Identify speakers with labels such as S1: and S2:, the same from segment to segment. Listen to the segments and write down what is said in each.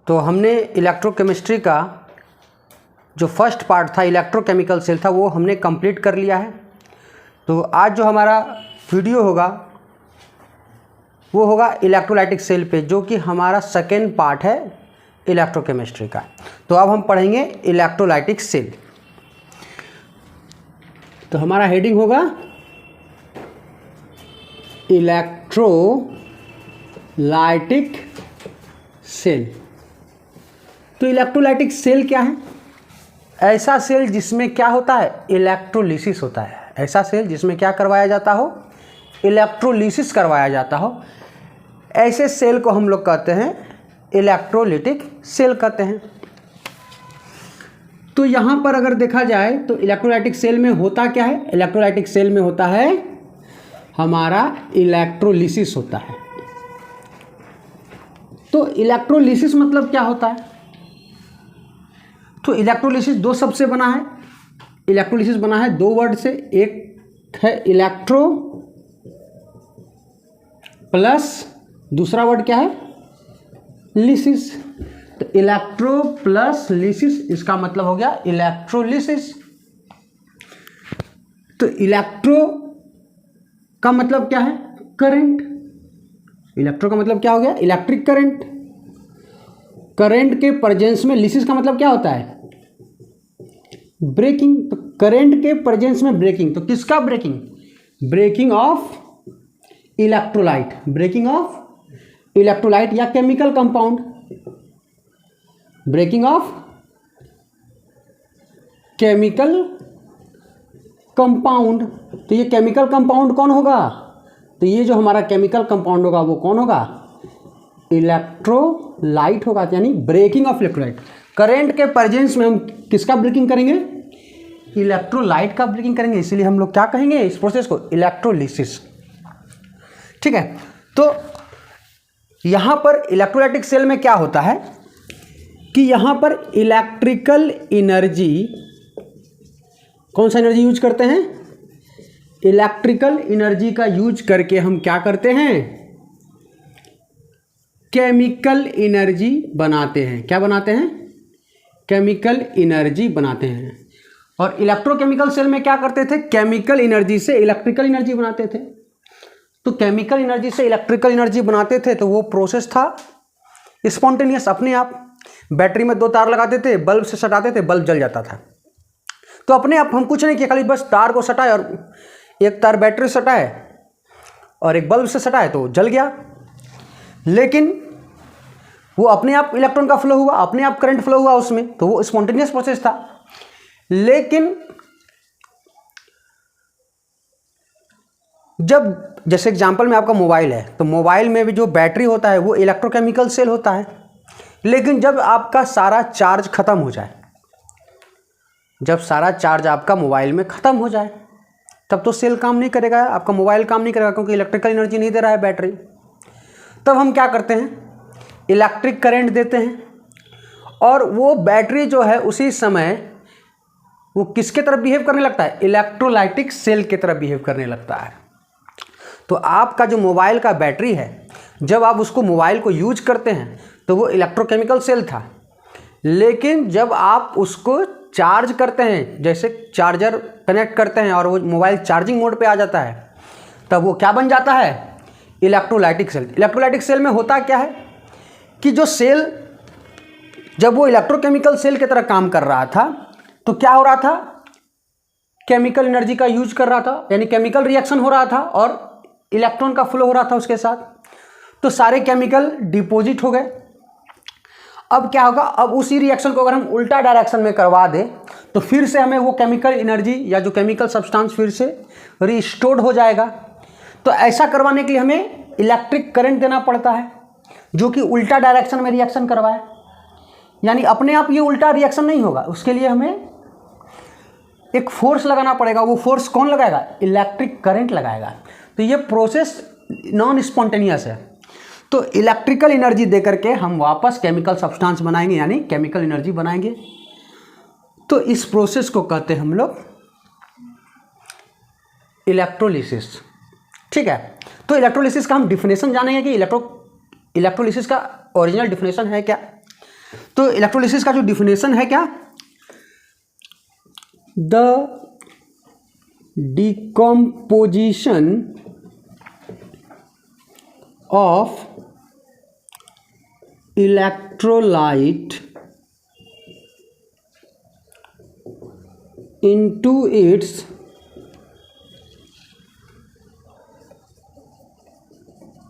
S1: तो हमने इलेक्ट्रोकेमिस्ट्री का जो फर्स्ट पार्ट था इलेक्ट्रोकेमिकल सेल था वो हमने कंप्लीट कर लिया है। तो आज जो हमारा वीडियो होगा वो होगा इलेक्ट्रोलाइटिक सेल पे, जो कि हमारा सेकेंड पार्ट है इलेक्ट्रोकेमिस्ट्री का। तो अब हम पढ़ेंगे इलेक्ट्रोलाइटिक सेल। तो हमारा हेडिंग होगा इलेक्ट्रोलाइटिक सेल। तो इलेक्ट्रोलाइटिक सेल क्या है? ऐसा सेल जिसमें क्या होता है, इलेक्ट्रोलिसिस होता है। ऐसा सेल जिसमें क्या करवाया जाता हो, इलेक्ट्रोलिसिस करवाया जाता हो, ऐसे सेल को हम लोग कहते हैं इलेक्ट्रोलाइटिक सेल कहते हैं। तो यहाँ पर अगर देखा जाए तो इलेक्ट्रोलाइटिक सेल में होता क्या है, इलेक्ट्रोलाइटिक सेल में होता है हमारा इलेक्ट्रोलिसिस होता है। तो इलेक्ट्रोलिसिस मतलब क्या होता है? तो इलेक्ट्रोलिसिस दो शब्द से बना है। इलेक्ट्रोलिसिस बना है दो वर्ड से, एक है इलेक्ट्रो प्लस दूसरा वर्ड क्या है, लिसिस। तो इलेक्ट्रो प्लस लिसिस, इसका मतलब हो गया इलेक्ट्रोलिसिस। तो इलेक्ट्रो का मतलब क्या है, करंट। इलेक्ट्रो का मतलब क्या हो गया, इलेक्ट्रिक करंट। करंट के प्रेजेंस में लिसिस का मतलब क्या होता है, ब्रेकिंग। तो करंट के प्रेजेंस में ब्रेकिंग, तो किसका breaking, breaking of electrolyte, breaking of electrolyte या chemical compound, breaking of chemical compound. तो ये केमिकल कंपाउंड कौन होगा, तो ये जो हमारा केमिकल कंपाउंड होगा वो कौन होगा, इलेक्ट्रोलाइट होगा, यानी ब्रेकिंग ऑफ इलेक्ट्रोलाइट। करंट के प्रेजेंस में हम किसका ब्रेकिंग करेंगे, इलेक्ट्रोलाइट का ब्रेकिंग करेंगे। इसलिए हम लोग क्या कहेंगे इस प्रोसेस को, इलेक्ट्रोलिसिस। ठीक है। तो यहां पर इलेक्ट्रोलाइटिक सेल में क्या होता है कि यहां पर इलेक्ट्रिकल एनर्जी, कौन सा एनर्जी यूज करते हैं, इलेक्ट्रिकल एनर्जी का यूज करके हम क्या करते हैं, केमिकल एनर्जी बनाते हैं। क्या बनाते हैं, केमिकल एनर्जी बनाते हैं। और इलेक्ट्रोकेमिकल सेल में क्या करते थे, केमिकल एनर्जी से इलेक्ट्रिकल एनर्जी बनाते थे। तो केमिकल एनर्जी से इलेक्ट्रिकल एनर्जी बनाते थे, तो वो प्रोसेस था स्पॉन्टेनियस, अपने आप। बैटरी में दो तार लगाते थे, बल्ब से सटाते थे, बल्ब जल जाता था। तो अपने आप हम कुछ नहीं किया, खाली बस तार को सटाए और एक तार बैटरी से सटाए और एक बल्ब से सटाए तो जल गया। लेकिन वो अपने आप इलेक्ट्रॉन का फ्लो हुआ, अपने आप करंट फ्लो हुआ उसमें, तो वो स्पॉन्टेनियस प्रोसेस था। लेकिन जब जैसे एग्जांपल में आपका मोबाइल है, तो मोबाइल में भी जो बैटरी होता है वो इलेक्ट्रोकेमिकल सेल होता है। लेकिन जब आपका सारा चार्ज खत्म हो जाए, जब सारा चार्ज आपका मोबाइल में खत्म हो जाए, तब तो सेल काम नहीं करेगा, आपका मोबाइल काम नहीं करेगा, क्योंकि इलेक्ट्रिकल एनर्जी नहीं दे रहा है बैटरी। तब हम क्या करते हैं, इलेक्ट्रिक करंट देते हैं, और वो बैटरी जो है उसी समय वो किसके तरफ बिहेव करने लगता है, इलेक्ट्रोलाइटिक सेल की तरफ बिहेव करने लगता है। तो आपका जो मोबाइल का बैटरी है, जब आप उसको मोबाइल को यूज करते हैं तो वो इलेक्ट्रोकेमिकल सेल था। लेकिन जब आप उसको चार्ज करते हैं, जैसे चार्जर कनेक्ट करते हैं और वो मोबाइल चार्जिंग मोड पे आ जाता है, तब वो क्या बन जाता है, इलेक्ट्रोलाइटिक सेल। इलेक्ट्रोलाइटिक सेल में होता क्या है कि जो सेल, जब वो इलेक्ट्रोकेमिकल सेल की तरह काम कर रहा था, तो क्या हो रहा था, केमिकल एनर्जी का यूज कर रहा था, यानी केमिकल रिएक्शन हो रहा था और इलेक्ट्रॉन का फ्लो हो रहा था उसके साथ। तो सारे केमिकल डिपॉजिट हो गए। अब क्या होगा, अब उसी रिएक्शन को अगर हम उल्टा डायरेक्शन में करवा दें तो फिर से हमें वो केमिकल एनर्जी या जो केमिकल सब्सटेंस फिर से रिस्टोर्ड हो जाएगा। तो ऐसा करवाने के लिए हमें इलेक्ट्रिक करंट देना पड़ता है, जो कि उल्टा डायरेक्शन में रिएक्शन करवाए। यानी अपने आप ये उल्टा रिएक्शन नहीं होगा, उसके लिए हमें एक फोर्स लगाना पड़ेगा। वो फोर्स कौन लगाएगा, इलेक्ट्रिक करंट लगाएगा। तो ये प्रोसेस नॉन स्पॉन्टेनियस है। तो इलेक्ट्रिकल एनर्जी देकर के हम वापस केमिकल सब्सटेंस बनाएंगे, यानी केमिकल एनर्जी बनाएंगे। तो इस प्रोसेस को कहते हैं हम लोग इलेक्ट्रोलिसिस। ठीक है। तो इलेक्ट्रोलिसिस का हम डिफिनेशन जानेंगे कि इलेक्ट्रोलिसिस का ओरिजिनल डिफिनेशन है क्या। तो इलेक्ट्रोलिसिस का जो डिफिनेशन है क्या, the decomposition of electrolyte into its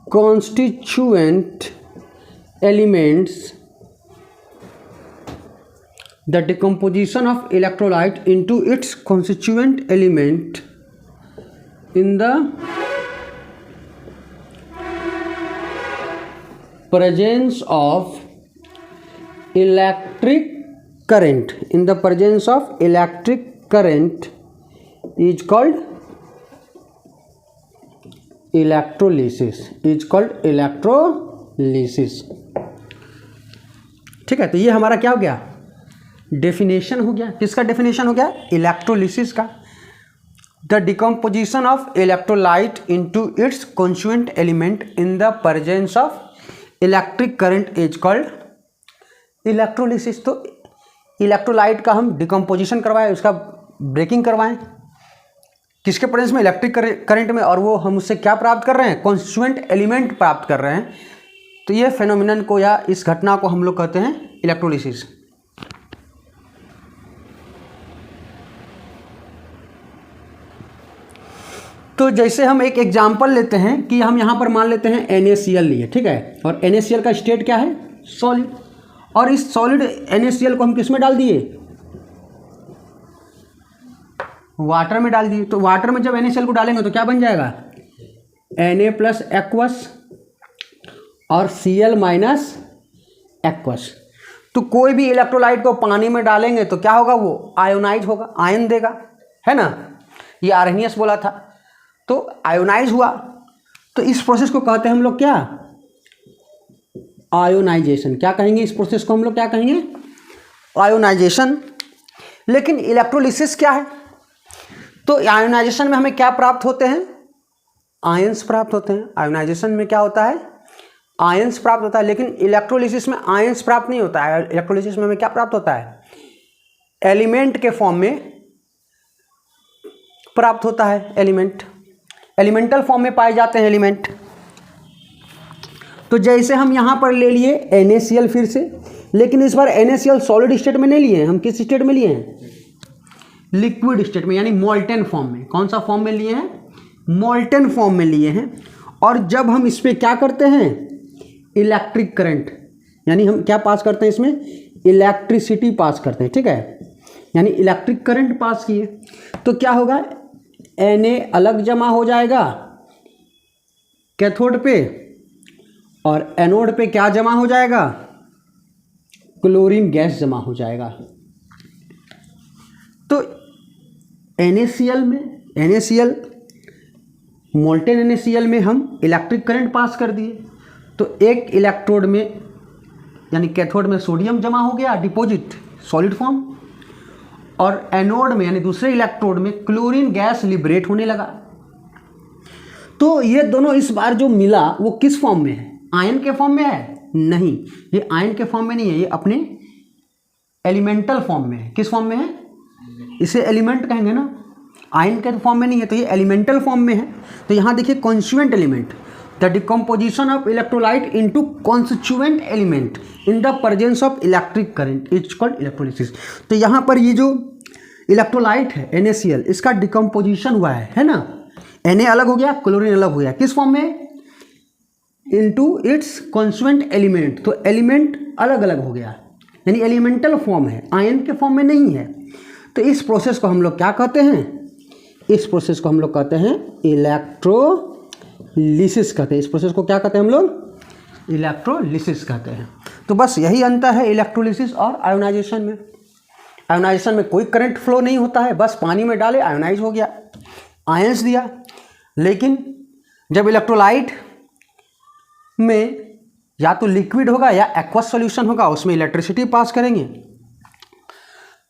S1: constituent elements, the decomposition of electrolyte into its constituent element in the presence of electric current, in the presence of electric current is called electrolysis, is called electrolysis। ठीक है, तो ये हमारा क्या हो गया, definition हो गया। किसका डेफिनेशन हो गया, इलेक्ट्रोलिसिस का। The decomposition of electrolyte into its constituent element in the presence of electric current is called electrolysis. तो इलेक्ट्रोलाइट का हम डिकम्पोजिशन करवाएं, उसका ब्रेकिंग करवाएं, किसके प्रेजेंस में, इलेक्ट्रिक करंट में, और वो हम उससे क्या प्राप्त कर रहे हैं, कॉन्स्टिट्यूएंट एलिमेंट प्राप्त कर रहे हैं। तो ये फेनोमेनन को या इस घटना को हम लोग कहते हैं इलेक्ट्रोलिसिस। तो जैसे हम एक एग्जांपल लेते हैं कि हम यहाँ पर मान लेते हैं NaCl लिए, ठीक है, और NaCl का स्टेट क्या है, सॉलिड, और इस सॉलिड NaCl को हम किस में डाल दिए, वाटर में डाल दिए। तो वाटर में जब NaCl को डालेंगे तो क्या बन जाएगा, Na प्लस एक्वस और Cl माइनस एक्वस। तो कोई भी इलेक्ट्रोलाइट को पानी में डालेंगे तो क्या होगा, वो आयोनाइज होगा, आयन देगा, है ना, ये आर्हेनियस बोला था। तो आयोनाइज हुआ, तो इस प्रोसेस को कहते हैं हम लोग क्या, आयोनाइजेशन। क्या कहेंगे इस प्रोसेस को हम लोग, क्या कहेंगे, आयोनाइजेशन। लेकिन इलेक्ट्रोलिसिस क्या है, तो आयोनाइजेशन में हमें क्या प्राप्त होते हैं, आयंस प्राप्त होते हैं। आयोनाइजेशन में क्या होता है, आयंस प्राप्त होता है। लेकिन इलेक्ट्रोलिसिस में आयंस प्राप्त नहीं होता है। इलेक्ट्रोलिसिस में हमें क्या प्राप्त होता है, एलिमेंट के फॉर्म में प्राप्त होता है, एलिमेंट, एलिमेंटल फॉर्म में पाए जाते हैं एलिमेंट। तो जैसे हम यहाँ पर ले लिए NaCl फिर से, लेकिन इस बार NaCl सॉलिड स्टेट में नहीं लिए हैं, हम किस स्टेट में लिए हैं, लिक्विड स्टेट में, यानी मोल्टेन फॉर्म में। कौन सा फॉर्म में लिए हैं, मोल्टेन फॉर्म में लिए हैं। और जब हम इस पर क्या करते हैं, इलेक्ट्रिक करंट, यानी हम क्या पास करते हैं इसमें, इलेक्ट्रिसिटी पास करते हैं, ठीक है, यानी इलेक्ट्रिक करंट पास किए, तो क्या होगा, Na अलग जमा हो जाएगा कैथोड पे, और एनोड पे क्या जमा हो जाएगा, क्लोरीन गैस जमा हो जाएगा। तो NaCl में, NaCl मोल्टेन NaCl में हम इलेक्ट्रिक करंट पास कर दिए, तो एक इलेक्ट्रोड में यानी कैथोड में सोडियम जमा हो गया, डिपॉजिट सॉलिड फॉर्म, और एनोड में यानी दूसरे इलेक्ट्रोड में क्लोरीन गैस लिबरेट होने लगा। तो ये दोनों इस बार जो मिला वो किस फॉर्म में है, आयन के फॉर्म में है, नहीं, ये आयन के फॉर्म में नहीं है, ये अपने एलिमेंटल फॉर्म में है। किस फॉर्म में है, इसे एलिमेंट कहेंगे ना, आयन के फॉर्म में नहीं है, तो ये एलिमेंटल फॉर्म में है। तो यहाँ देखिए constituent element, the decomposition of electrolyte into constituent element in the presence of electric current is called electrolysis. तो यहाँ पर ये जो इलेक्ट्रोलाइट है NaCl, इसका डिकम्पोजिशन हुआ है ना, Na अलग हो गया, क्लोरीन अलग हो गया, किस फॉर्म में, इनटू इट्स कॉन्स्टिट्यूएंट एलिमेंट। तो एलिमेंट अलग अलग हो गया, यानी एलिमेंटल फॉर्म है, आयन के फॉर्म में नहीं है। तो इस प्रोसेस को हम लोग क्या कहते हैं, इस प्रोसेस को हम लोग कहते हैं इलेक्ट्रोलिसिस कहते हैं। इस प्रोसेस को क्या कहते हैं हम लोग, इलेक्ट्रोलिसिस कहते हैं। तो बस यही अंतर है इलेक्ट्रोलिसिस और आयोनाइजेशन में। आयोनाइजेशन में कोई करंट फ्लो नहीं होता है, बस पानी में डाले आयोनाइज हो गया, आयंस दिया। लेकिन जब इलेक्ट्रोलाइट में या तो लिक्विड होगा या एक्वस सॉल्यूशन होगा, उसमें इलेक्ट्रिसिटी पास करेंगे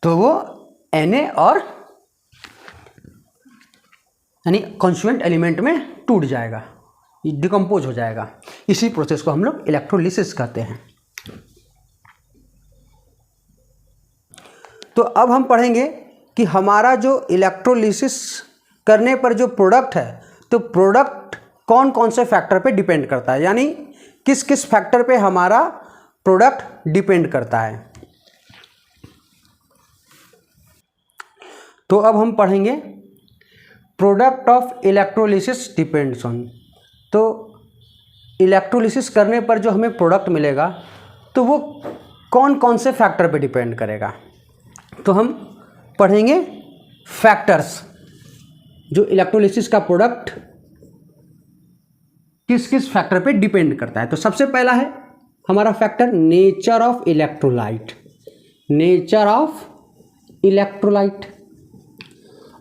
S1: तो वो Na और यानी कॉन्स्टिट्यूएंट एलिमेंट में टूट जाएगा, डिकम्पोज हो जाएगा। इसी प्रोसेस को हम लोग इलेक्ट्रोलिसिस कहते हैं। तो अब हम पढ़ेंगे कि हमारा जो इलेक्ट्रोलिसिस करने पर जो प्रोडक्ट है, तो प्रोडक्ट कौन कौन से फैक्टर पे डिपेंड करता है, यानी किस किस फैक्टर पे हमारा प्रोडक्ट डिपेंड करता है। तो अब हम पढ़ेंगे product of electrolysis depends on. तो इलेक्ट्रोलिसिस करने पर जो हमें प्रोडक्ट मिलेगा तो वो कौन कौन से फैक्टर पे डिपेंड करेगा। तो हम पढ़ेंगे फैक्टर्स, जो इलेक्ट्रोलिसिस का प्रोडक्ट किस किस फैक्टर पे डिपेंड करता है। तो सबसे पहला है हमारा factor nature of electrolyte. Nature of electrolyte,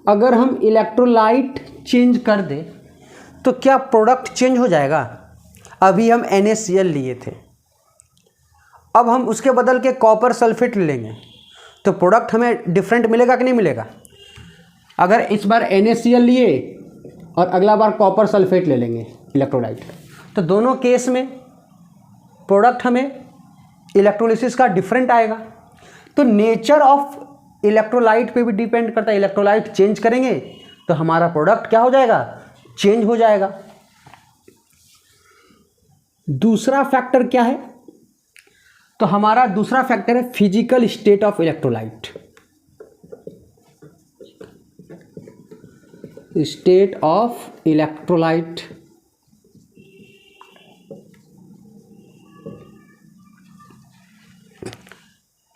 S1: अगर हम इलेक्ट्रोलाइट चेंज कर दें तो क्या प्रोडक्ट चेंज हो जाएगा। अभी हम NaCl लिए थे, अब हम उसके बदल के कॉपर सल्फेट लेंगे तो प्रोडक्ट हमें डिफरेंट मिलेगा कि नहीं मिलेगा। अगर इस बार NaCl लिए और अगला बार कॉपर सल्फेट ले लेंगे इलेक्ट्रोलाइट, तो दोनों केस में प्रोडक्ट हमें इलेक्ट्रोलिसिस का डिफरेंट आएगा। तो नेचर ऑफ इलेक्ट्रोलाइट पे भी डिपेंड करता है। इलेक्ट्रोलाइट चेंज करेंगे तो हमारा प्रोडक्ट क्या हो जाएगा, चेंज हो जाएगा। दूसरा फैक्टर क्या है, तो हमारा दूसरा फैक्टर है physical state of electrolyte. State of electrolyte,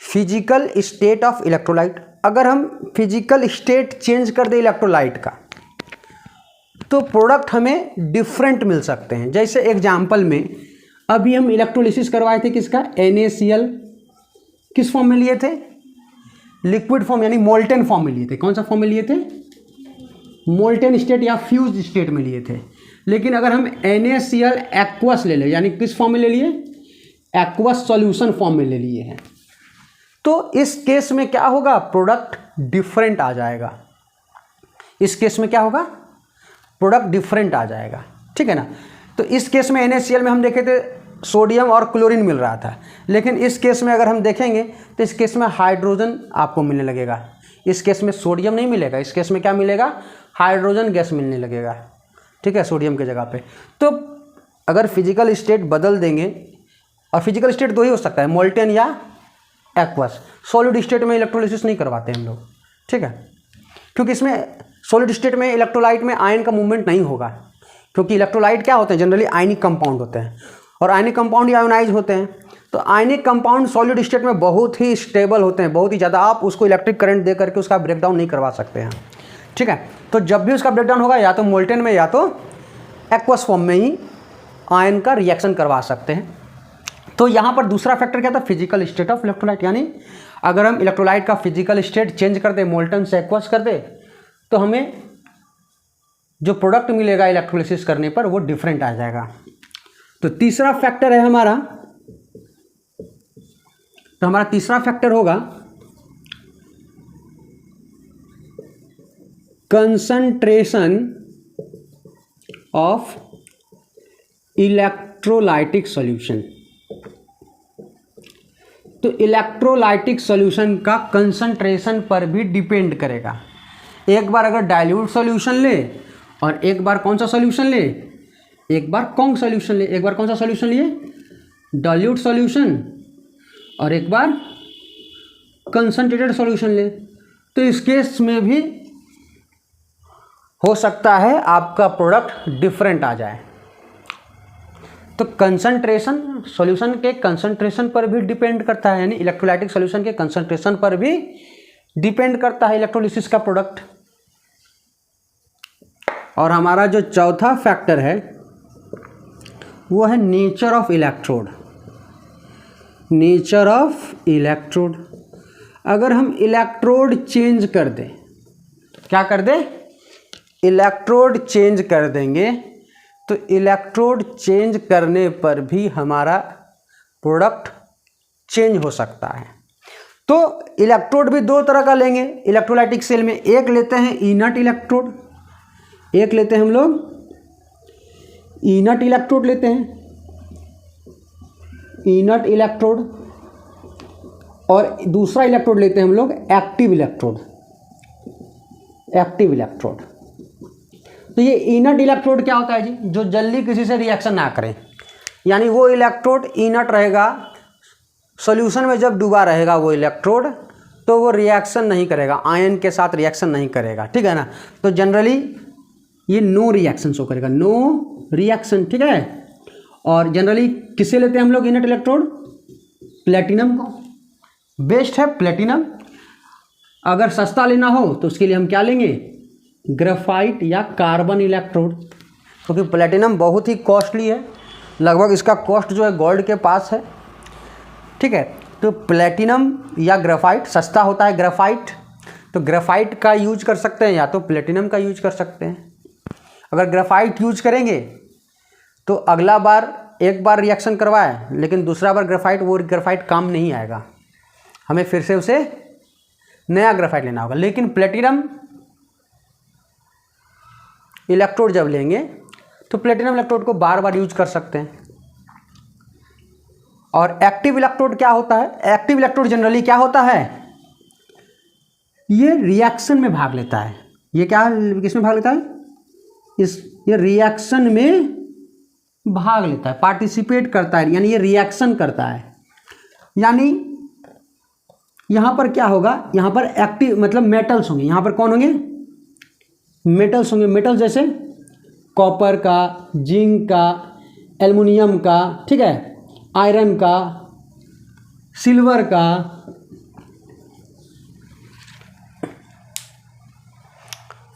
S1: physical state of electrolyte. अगर हम फिजिकल स्टेट चेंज कर दें इलेक्ट्रोलाइट का तो प्रोडक्ट हमें डिफरेंट मिल सकते हैं। जैसे एग्जाम्पल में अभी हम इलेक्ट्रोलिसिस करवाए थे किसका, NaCl किस फॉर्म में लिए थे, लिक्विड फॉर्म यानी मोल्टेन फॉर्म में लिए थे। कौन सा फॉर्म में लिए थे, मोल्टेन स्टेट या फ्यूज स्टेट में लिए थे। लेकिन अगर हम NaCl एक्वस ले लें, यानी किस फॉर्म में ले लिए, एक्वस सॉल्यूशन फॉर्म में ले लिए हैं, तो इस केस में क्या होगा, प्रोडक्ट डिफरेंट आ जाएगा। इस केस में क्या होगा, प्रोडक्ट डिफरेंट आ जाएगा, ठीक है ना। तो इस केस में NaCl में हम देखे थे सोडियम और क्लोरीन मिल रहा था, लेकिन इस केस में अगर हम देखेंगे तो इस केस में हाइड्रोजन आपको मिलने लगेगा। इस केस में सोडियम नहीं मिलेगा, इस केस में क्या मिलेगा, हाइड्रोजन गैस मिलने लगेगा, ठीक है, सोडियम के जगह पे। तो अगर फिजिकल स्टेट बदल देंगे, और फिजिकल स्टेट दो ही हो सकता है, मोल्टेन या एक्वस। सॉलिड स्टेट में इलेक्ट्रोलिसिस नहीं करवाते हम लोग, ठीक है, क्योंकि इसमें सॉलिड स्टेट में इलेक्ट्रोलाइट में आयन का मूवमेंट नहीं होगा, क्योंकि इलेक्ट्रोलाइट क्या होते हैं, जनरली आयनिक कंपाउंड होते हैं, और आयनिक कंपाउंड ही आयोनाइज होते हैं। तो आयनिक कंपाउंड सॉलिड स्टेट में बहुत ही स्टेबल होते हैं, बहुत ही ज़्यादा, आप उसको इलेक्ट्रिक करंट दे करके उसका ब्रेकडाउन नहीं करवा सकते हैं, ठीक है। तो जब भी उसका ब्रेकडाउन होगा या तो मोल्टेन में या तो एक्वस फॉर्म में ही आयन का रिएक्शन करवा सकते हैं। तो यहाँ पर दूसरा फैक्टर क्या था, फिजिकल स्टेट ऑफ इलेक्ट्रोलाइट, यानी अगर हम इलेक्ट्रोलाइट का फिजिकल स्टेट चेंज कर दे, मोल्टन से एक्वस कर दे, तो हमें जो प्रोडक्ट मिलेगा इलेक्ट्रोलिसिस करने पर वो डिफरेंट आ जाएगा। तो तीसरा फैक्टर है हमारा, तो हमारा तीसरा फैक्टर होगा कंसंट्रेशन ऑफ इलेक्ट्रोलाइटिक सॉल्यूशन। तो इलेक्ट्रोलाइटिक सॉल्यूशन का कंसंट्रेशन पर भी डिपेंड करेगा। एक बार अगर डाइल्यूट सॉल्यूशन ले और एक बार कौन सा सॉल्यूशन ले, एक बार कौन सॉल्यूशन ले, एक बार कौन सा सॉल्यूशन लिए, डाइल्यूट सॉल्यूशन, और एक बार कंसंट्रेटेड सॉल्यूशन ले, तो इस केस में भी हो सकता है आपका प्रोडक्ट डिफरेंट आ जाए। तो कंसंट्रेशन सॉल्यूशन के कंसंट्रेशन पर भी डिपेंड करता है, यानी इलेक्ट्रोलाइटिक सॉल्यूशन के कंसंट्रेशन पर भी डिपेंड करता है इलेक्ट्रोलिसिस का प्रोडक्ट। और हमारा जो चौथा फैक्टर है वो है nature of electrode. Nature of electrode, अगर हम इलेक्ट्रोड चेंज कर दें, क्या कर दें, इलेक्ट्रोड चेंज कर देंगे, तो इलेक्ट्रोड चेंज करने पर भी हमारा प्रोडक्ट चेंज हो सकता है। तो इलेक्ट्रोड भी दो तरह का लेंगे इलेक्ट्रोलाइटिक सेल में, एक लेते हैं इनर्ट इलेक्ट्रोड, एक लेते हैं हम लोग इनर्ट इलेक्ट्रोड लेते हैं, इनर्ट इलेक्ट्रोड। और दूसरा इलेक्ट्रोड लेते हैं हम लोग एक्टिव इलेक्ट्रोड। एक्टिव इलेक्ट्रोड, तो ये इनर्ट इलेक्ट्रोड क्या होता है जी, जो जल्दी किसी से रिएक्शन ना करें, यानी वो इलेक्ट्रोड इनर्ट रहेगा, सॉल्यूशन में जब डूबा रहेगा वो इलेक्ट्रोड, तो वो रिएक्शन नहीं करेगा, आयन के साथ रिएक्शन नहीं करेगा, ठीक है ना। तो जनरली ये नो रिएक्शन शो करेगा, नो रिएक्शन, ठीक है। और जनरली किसे लेते हैं हम लोग इनर्ट इलेक्ट्रोड, प्लेटिनम को, बेस्ट है प्लेटिनम। अगर सस्ता लेना हो तो उसके लिए हम क्या लेंगे, ग्रेफाइट या कार्बन इलेक्ट्रोड, क्योंकि प्लेटिनम बहुत ही कॉस्टली है, लगभग इसका कॉस्ट जो है गोल्ड के पास है, ठीक है। तो प्लेटिनम या ग्रेफाइट, सस्ता होता है ग्रेफाइट, तो ग्रेफाइट का यूज कर सकते हैं या तो प्लेटिनम का यूज कर सकते हैं। अगर ग्रेफाइट यूज करेंगे तो अगला बार एक बार रिएक्शन करवाए लेकिन दूसरा बार ग्रेफाइट, वो ग्रेफाइट काम नहीं आएगा, हमें फिर से उसे नया ग्रेफाइट लेना होगा। लेकिन प्लेटिनम इलेक्ट्रोड जब लेंगे तो प्लेटिनम इलेक्ट्रोड को बार बार यूज कर सकते हैं। और एक्टिव इलेक्ट्रोड क्या होता है, एक्टिव इलेक्ट्रोड जनरली क्या होता है, ये रिएक्शन में भाग लेता है। ये क्या, किसमें भाग लेता है, ये रिएक्शन में भाग लेता है, पार्टिसिपेट करता है, यानी ये रिएक्शन करता है। यानी यहां पर क्या होगा, यहां पर एक्टिव मतलब मेटल्स होंगे, यहां पर कौन होंगे, मेटल्स होंगे। मेटल जैसे कॉपर का, जिंक का, एल्युमिनियम का, ठीक है, आयरन का, सिल्वर का,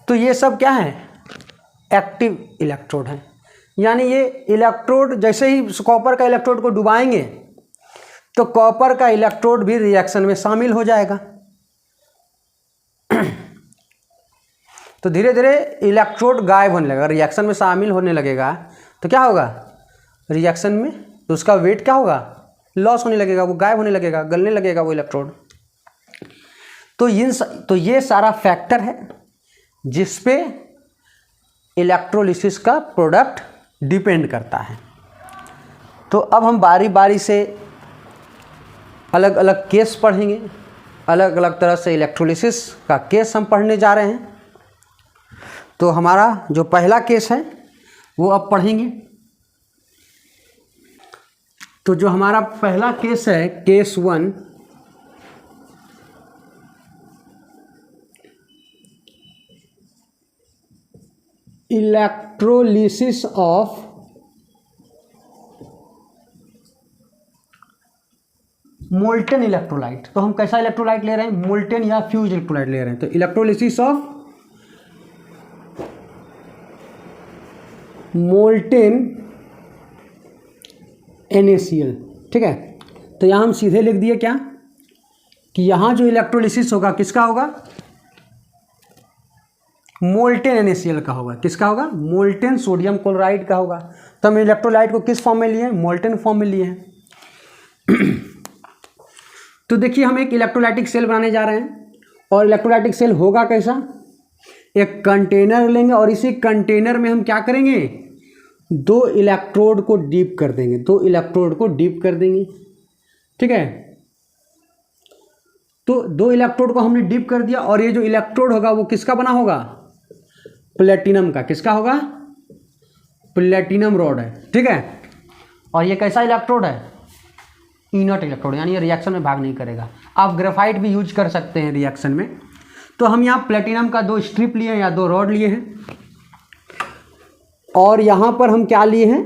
S1: तो ये सब क्या है, एक्टिव इलेक्ट्रोड है। यानी ये इलेक्ट्रोड जैसे ही कॉपर का इलेक्ट्रोड को डुबाएंगे तो कॉपर का इलेक्ट्रोड भी रिएक्शन में शामिल हो जाएगा। तो धीरे धीरे इलेक्ट्रोड गायब होने लगेगा, रिएक्शन में शामिल होने लगेगा, तो क्या होगा, रिएक्शन में तो उसका वेट क्या होगा, लॉस होने लगेगा, वो गायब होने लगेगा, गलने लगेगा वो इलेक्ट्रोड। तो ये सारा फैक्टर है जिस पे इलेक्ट्रोलिसिस का प्रोडक्ट डिपेंड करता है। तो अब हम बारी बारी से अलग अलग केस पढ़ेंगे, अलग अलग तरह से इलेक्ट्रोलिसिस का केस हम पढ़ने जा रहे हैं। तो हमारा जो पहला केस है वो अब पढ़ेंगे। तो जो हमारा पहला केस है, case 1, electrolysis of molten electrolyte. तो हम कैसा इलेक्ट्रोलाइट ले रहे हैं, मोल्टेन या फ्यूज इलेक्ट्रोलाइट ले रहे हैं। तो इलेक्ट्रोलिसिस ऑफ मोल्टेन NaCl, ठीक है। तो यहाँ हम सीधे लिख दिए क्या, कि यहाँ जो इलेक्ट्रोलिसिस होगा किसका होगा, मोल्टेन NaCl का होगा। किसका होगा, मोल्टेन सोडियम क्लोराइड का होगा। तो हम इलेक्ट्रोलाइट को किस फॉर्म में लिए हैं, मोल्टेन फॉर्म में लिए हैं। तो देखिए हम एक इलेक्ट्रोलाइटिक सेल बनाने जा रहे हैं, और इलेक्ट्रोलाइटिक सेल होगा कैसा, एक कंटेनर लेंगे और इसी कंटेनर में हम क्या करेंगे, 2 इलेक्ट्रोड को डीप कर देंगे, 2 इलेक्ट्रोड को डीप कर देंगे, ठीक है। तो 2 इलेक्ट्रोड को हमने डीप कर दिया, और ये जो इलेक्ट्रोड होगा वो किसका बना होगा, प्लेटिनम का। किसका होगा, प्लेटिनम रॉड है, ठीक है। और ये कैसा इलेक्ट्रोड है, इनर्ट इलेक्ट्रोड, यानी ये रिएक्शन में भाग नहीं करेगा। आप ग्रेफाइट भी यूज कर सकते हैं रिएक्शन में। तो हम यहाँ प्लेटिनम का 2 स्ट्रिप लिए हैं या 2 रॉड लिए हैं, और यहाँ पर हम क्या लिए हैं,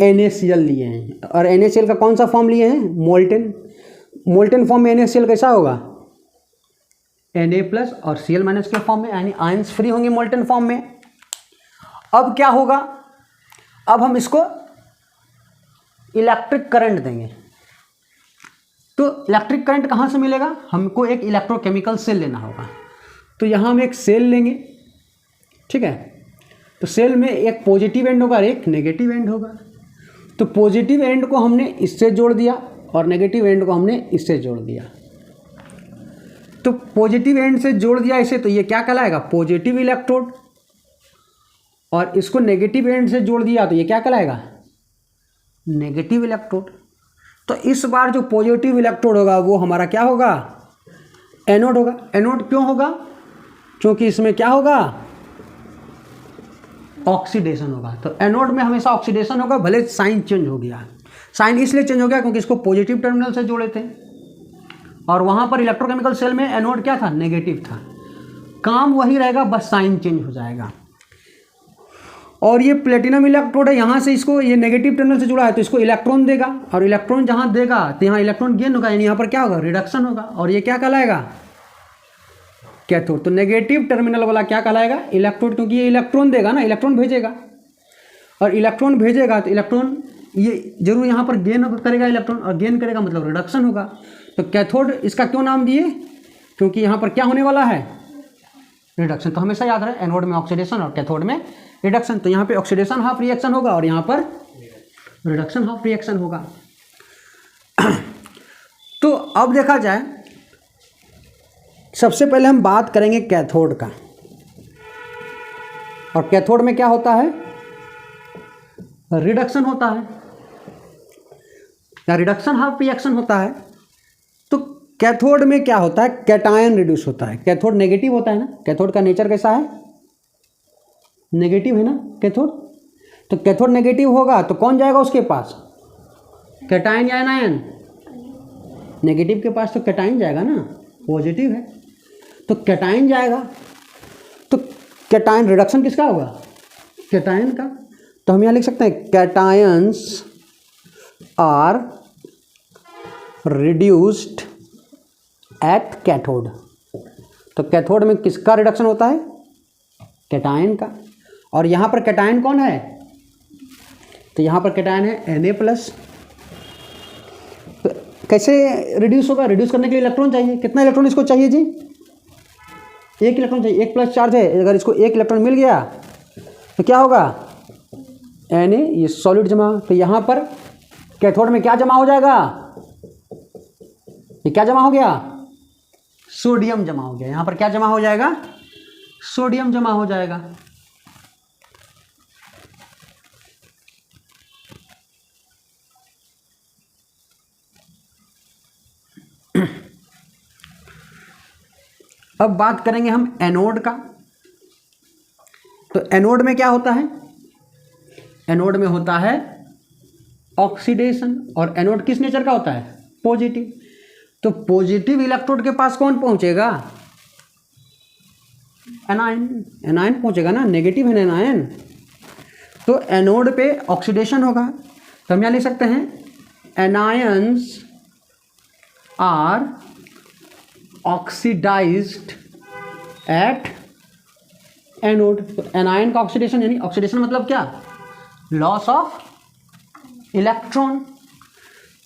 S1: NaCl लिए हैं। और NaCl का कौन सा फॉर्म लिए हैं, मोल्टेन। मोल्टेन फॉर्म में NaCl कैसा होगा, Na+ और Cl- के फॉर्म में, यानी आयंस फ्री होंगे मोल्टेन फॉर्म में। अब क्या होगा, अब हम इसको इलेक्ट्रिक करंट देंगे। तो इलेक्ट्रिक करंट कहाँ से मिलेगा, हमको एक इलेक्ट्रोकेमिकल सेल लेना होगा। तो यहाँ हम एक सेल लेंगे, ठीक है। तो सेल में एक पॉजिटिव एंड होगा और एक नेगेटिव एंड होगा। तो पॉजिटिव एंड को हमने इससे जोड़ दिया और नेगेटिव एंड को हमने इससे जोड़ दिया। तो पॉजिटिव एंड से जोड़ दिया इसे, तो ये क्या कहलाएगा, पॉजिटिव इलेक्ट्रोड। और इसको नेगेटिव एंड से जोड़ दिया तो ये क्या कहलाएगा, नेगेटिव इलेक्ट्रोड। तो इस बार जो पॉजिटिव इलेक्ट्रोड होगा वो हमारा क्या होगा, एनोड होगा। एनोड क्यों होगा, क्योंकि इसमें क्या होगा, ऑक्सीडेशन होगा। तो एनोड में हमेशा ऑक्सीडेशन होगा, भले साइन चेंज हो गया। साइन इसलिए चेंज हो गया क्योंकि इसको पॉजिटिव टर्मिनल से जोड़े थे और वहाँ पर इलेक्ट्रोकेमिकल सेल में एनोड क्या था, नेगेटिव था। काम वही रहेगा, बस साइन चेंज हो जाएगा। और ये प्लेटिनम इलेक्ट्रोड है, यहाँ से इसको ये नेगेटिव टर्मिनल से जुड़ा है तो इसको इलेक्ट्रॉन देगा, और इलेक्ट्रॉन जहाँ देगा तो यहाँ इलेक्ट्रॉन गेन होगा, यानी यहाँ पर क्या होगा, रिडक्शन होगा, और ये क्या कहलाएगा, कैथोड। तो नेगेटिव टर्मिनल वाला क्या कहलाएगा, इलेक्ट्रोड, क्योंकि ये इलेक्ट्रॉन देगा ना, इलेक्ट्रॉन भेजेगा, और इलेक्ट्रॉन भेजेगा तो इलेक्ट्रॉन ये जरूर यहाँ पर गेन करेगा इलेक्ट्रॉन, और गेन करेगा मतलब रिडक्शन होगा। तो कैथोड इसका क्यों नाम दिए, क्योंकि यहाँ पर क्या होने वाला है, रिडक्शन। तो हमेशा याद रहे, एनोड में ऑक्सीडेशन और कैथोड में रिडक्शन। तो यहाँ पे ऑक्सीडेशन हाफ रिएक्शन होगा और यहाँ पर रिडक्शन हाफ रिएक्शन होगा। तो अब देखा जाए, सबसे पहले हम बात करेंगे कैथोड का। और कैथोड में क्या होता है, रिडक्शन होता है, या रिडक्शन हाफ रिएक्शन होता है। तो कैथोड में क्या होता है, कैटायन रिड्यूस होता है। कैथोड नेगेटिव होता है ना, कैथोड का नेचर कैसा है, नेगेटिव है ना कैथोड। तो कैथोड नेगेटिव होगा तो कौन जाएगा उसके पास, कैटायन या एनायन, नेगेटिव के पास तो कैटायन जाएगा ना, पॉजिटिव है तो कैटायन जाएगा। तो कैटायन रिडक्शन किसका होगा, कैटायन का। तो हम यहाँ लिख सकते हैं cations are reduced at cathode. तो कैथोड में किसका रिडक्शन होता है, कैटायन का। और यहाँ पर कैटायन कौन है, तो यहाँ पर कैटायन है Na+। तो कैसे रिड्यूस होगा, रिड्यूस करने के लिए इलेक्ट्रॉन चाहिए, कितना इलेक्ट्रॉन इसको चाहिए जी, एक इलेक्ट्रॉन चाहिए, 1 प्लस चार्ज है, अगर इसको 1 इलेक्ट्रॉन मिल गया तो क्या होगा, Na, ये सॉलिड जमा। तो यहाँ पर कैथोड में क्या जमा हो जाएगा, ये क्या जमा हो गया, सोडियम जमा हो गया। यहाँ पर क्या जमा हो जाएगा, सोडियम जमा हो जाएगा। अब बात करेंगे हम एनोड का। तो एनोड में क्या होता है, एनोड में होता है ऑक्सीडेशन। और एनोड किस नेचर का होता है, पॉजिटिव। तो पॉजिटिव इलेक्ट्रोड के पास कौन पहुंचेगा, एनायन, एनायन पहुंचेगा ना, नेगेटिव है ना एनायन। तो एनोड पे ऑक्सीडेशन होगा, तो हम यहाँ लिख सकते हैं anions are oxidised at anode. तो एनायन का ऑक्सीडेशन, यानी ऑक्सीडेशन मतलब क्या, लॉस ऑफ इलेक्ट्रॉन।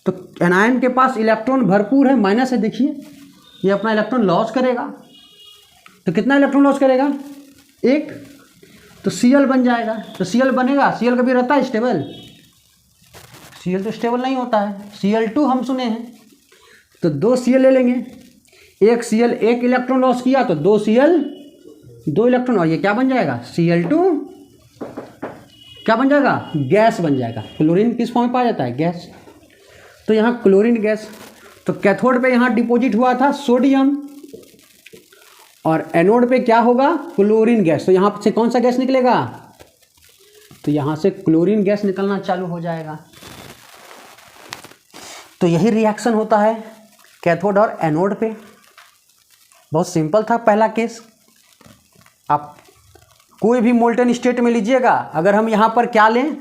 S1: तो एनायन के पास इलेक्ट्रॉन भरपूर है, माइनस है, देखिए ये अपना इलेक्ट्रॉन लॉस करेगा। तो कितना इलेक्ट्रॉन लॉस करेगा, 1। तो Cl बन जाएगा। तो Cl बनेगा, Cl कभी रहता है स्टेबल, Cl तो स्टेबल नहीं होता है, Cl2 हम सुने हैं। तो 2 Cl ले लेंगे, एक Cl 1 इलेक्ट्रॉन लॉस किया तो 2 Cl 2 इलेक्ट्रॉन, और ये क्या बन जाएगा, Cl2 क्या बन जाएगा, गैस बन जाएगा। क्लोरीन किस फॉर्म में पाया जाता है, गैस। तो यहाँ क्लोरीन गैस। तो कैथोड पे यहाँ डिपॉजिट हुआ था सोडियम, और एनोड पे क्या होगा, क्लोरीन गैस। तो यहाँ से कौन सा गैस निकलेगा, तो यहाँ से क्लोरीन गैस निकलना चालू हो जाएगा। तो यही रिएक्शन होता है कैथोड और एनोड पे। बहुत सिंपल था पहला केस। आप कोई भी मोल्टेन स्टेट में लीजिएगा, अगर हम यहाँ पर क्या लें,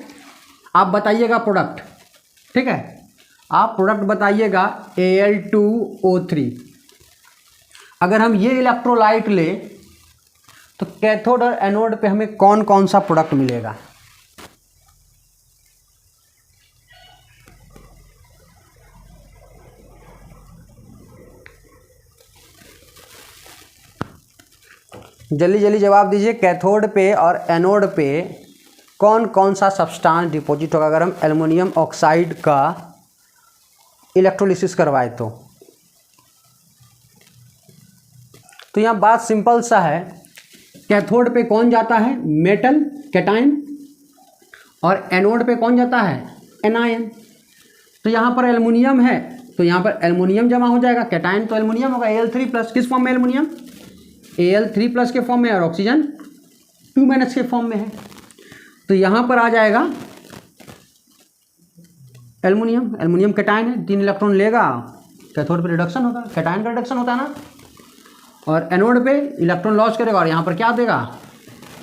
S1: आप बताइएगा प्रोडक्ट, ठीक है, आप प्रोडक्ट बताइएगा Al2O3। अगर हम ये इलेक्ट्रोलाइट ले तो कैथोड और एनोड पे हमें कौन कौन सा प्रोडक्ट मिलेगा, जल्दी जल्दी जवाब दीजिए। कैथोड पे और एनोड पे कौन कौन सा सब्सटेंस डिपॉजिट होगा अगर हम एल्युमिनियम ऑक्साइड का इलेक्ट्रोलिसिस करवाए तो यहाँ बात सिंपल सा है, कैथोड पे कौन जाता है, मेटल कैटायन, और एनोड पे कौन जाता है, एनायन। तो यहाँ पर एल्युमिनियम है, तो यहाँ पर एल्युमिनियम जमा हो जाएगा, कैटायन तो एल्युमिनियम होगा, Al3+, किस फॉर्म में एल्युमिनियम, Al3+ के फॉर्म में, और ऑक्सीजन 2- के फॉर्म में है। तो यहाँ पर आ जाएगा एल्युमिनियम कैटायन है, 3 इलेक्ट्रॉन लेगा, कैथोड पे रिडक्शन होगा, कैटायन का रिडक्शन होता है ना, और एनोड पे इलेक्ट्रॉन लॉस करेगा, और यहाँ पर क्या देगा,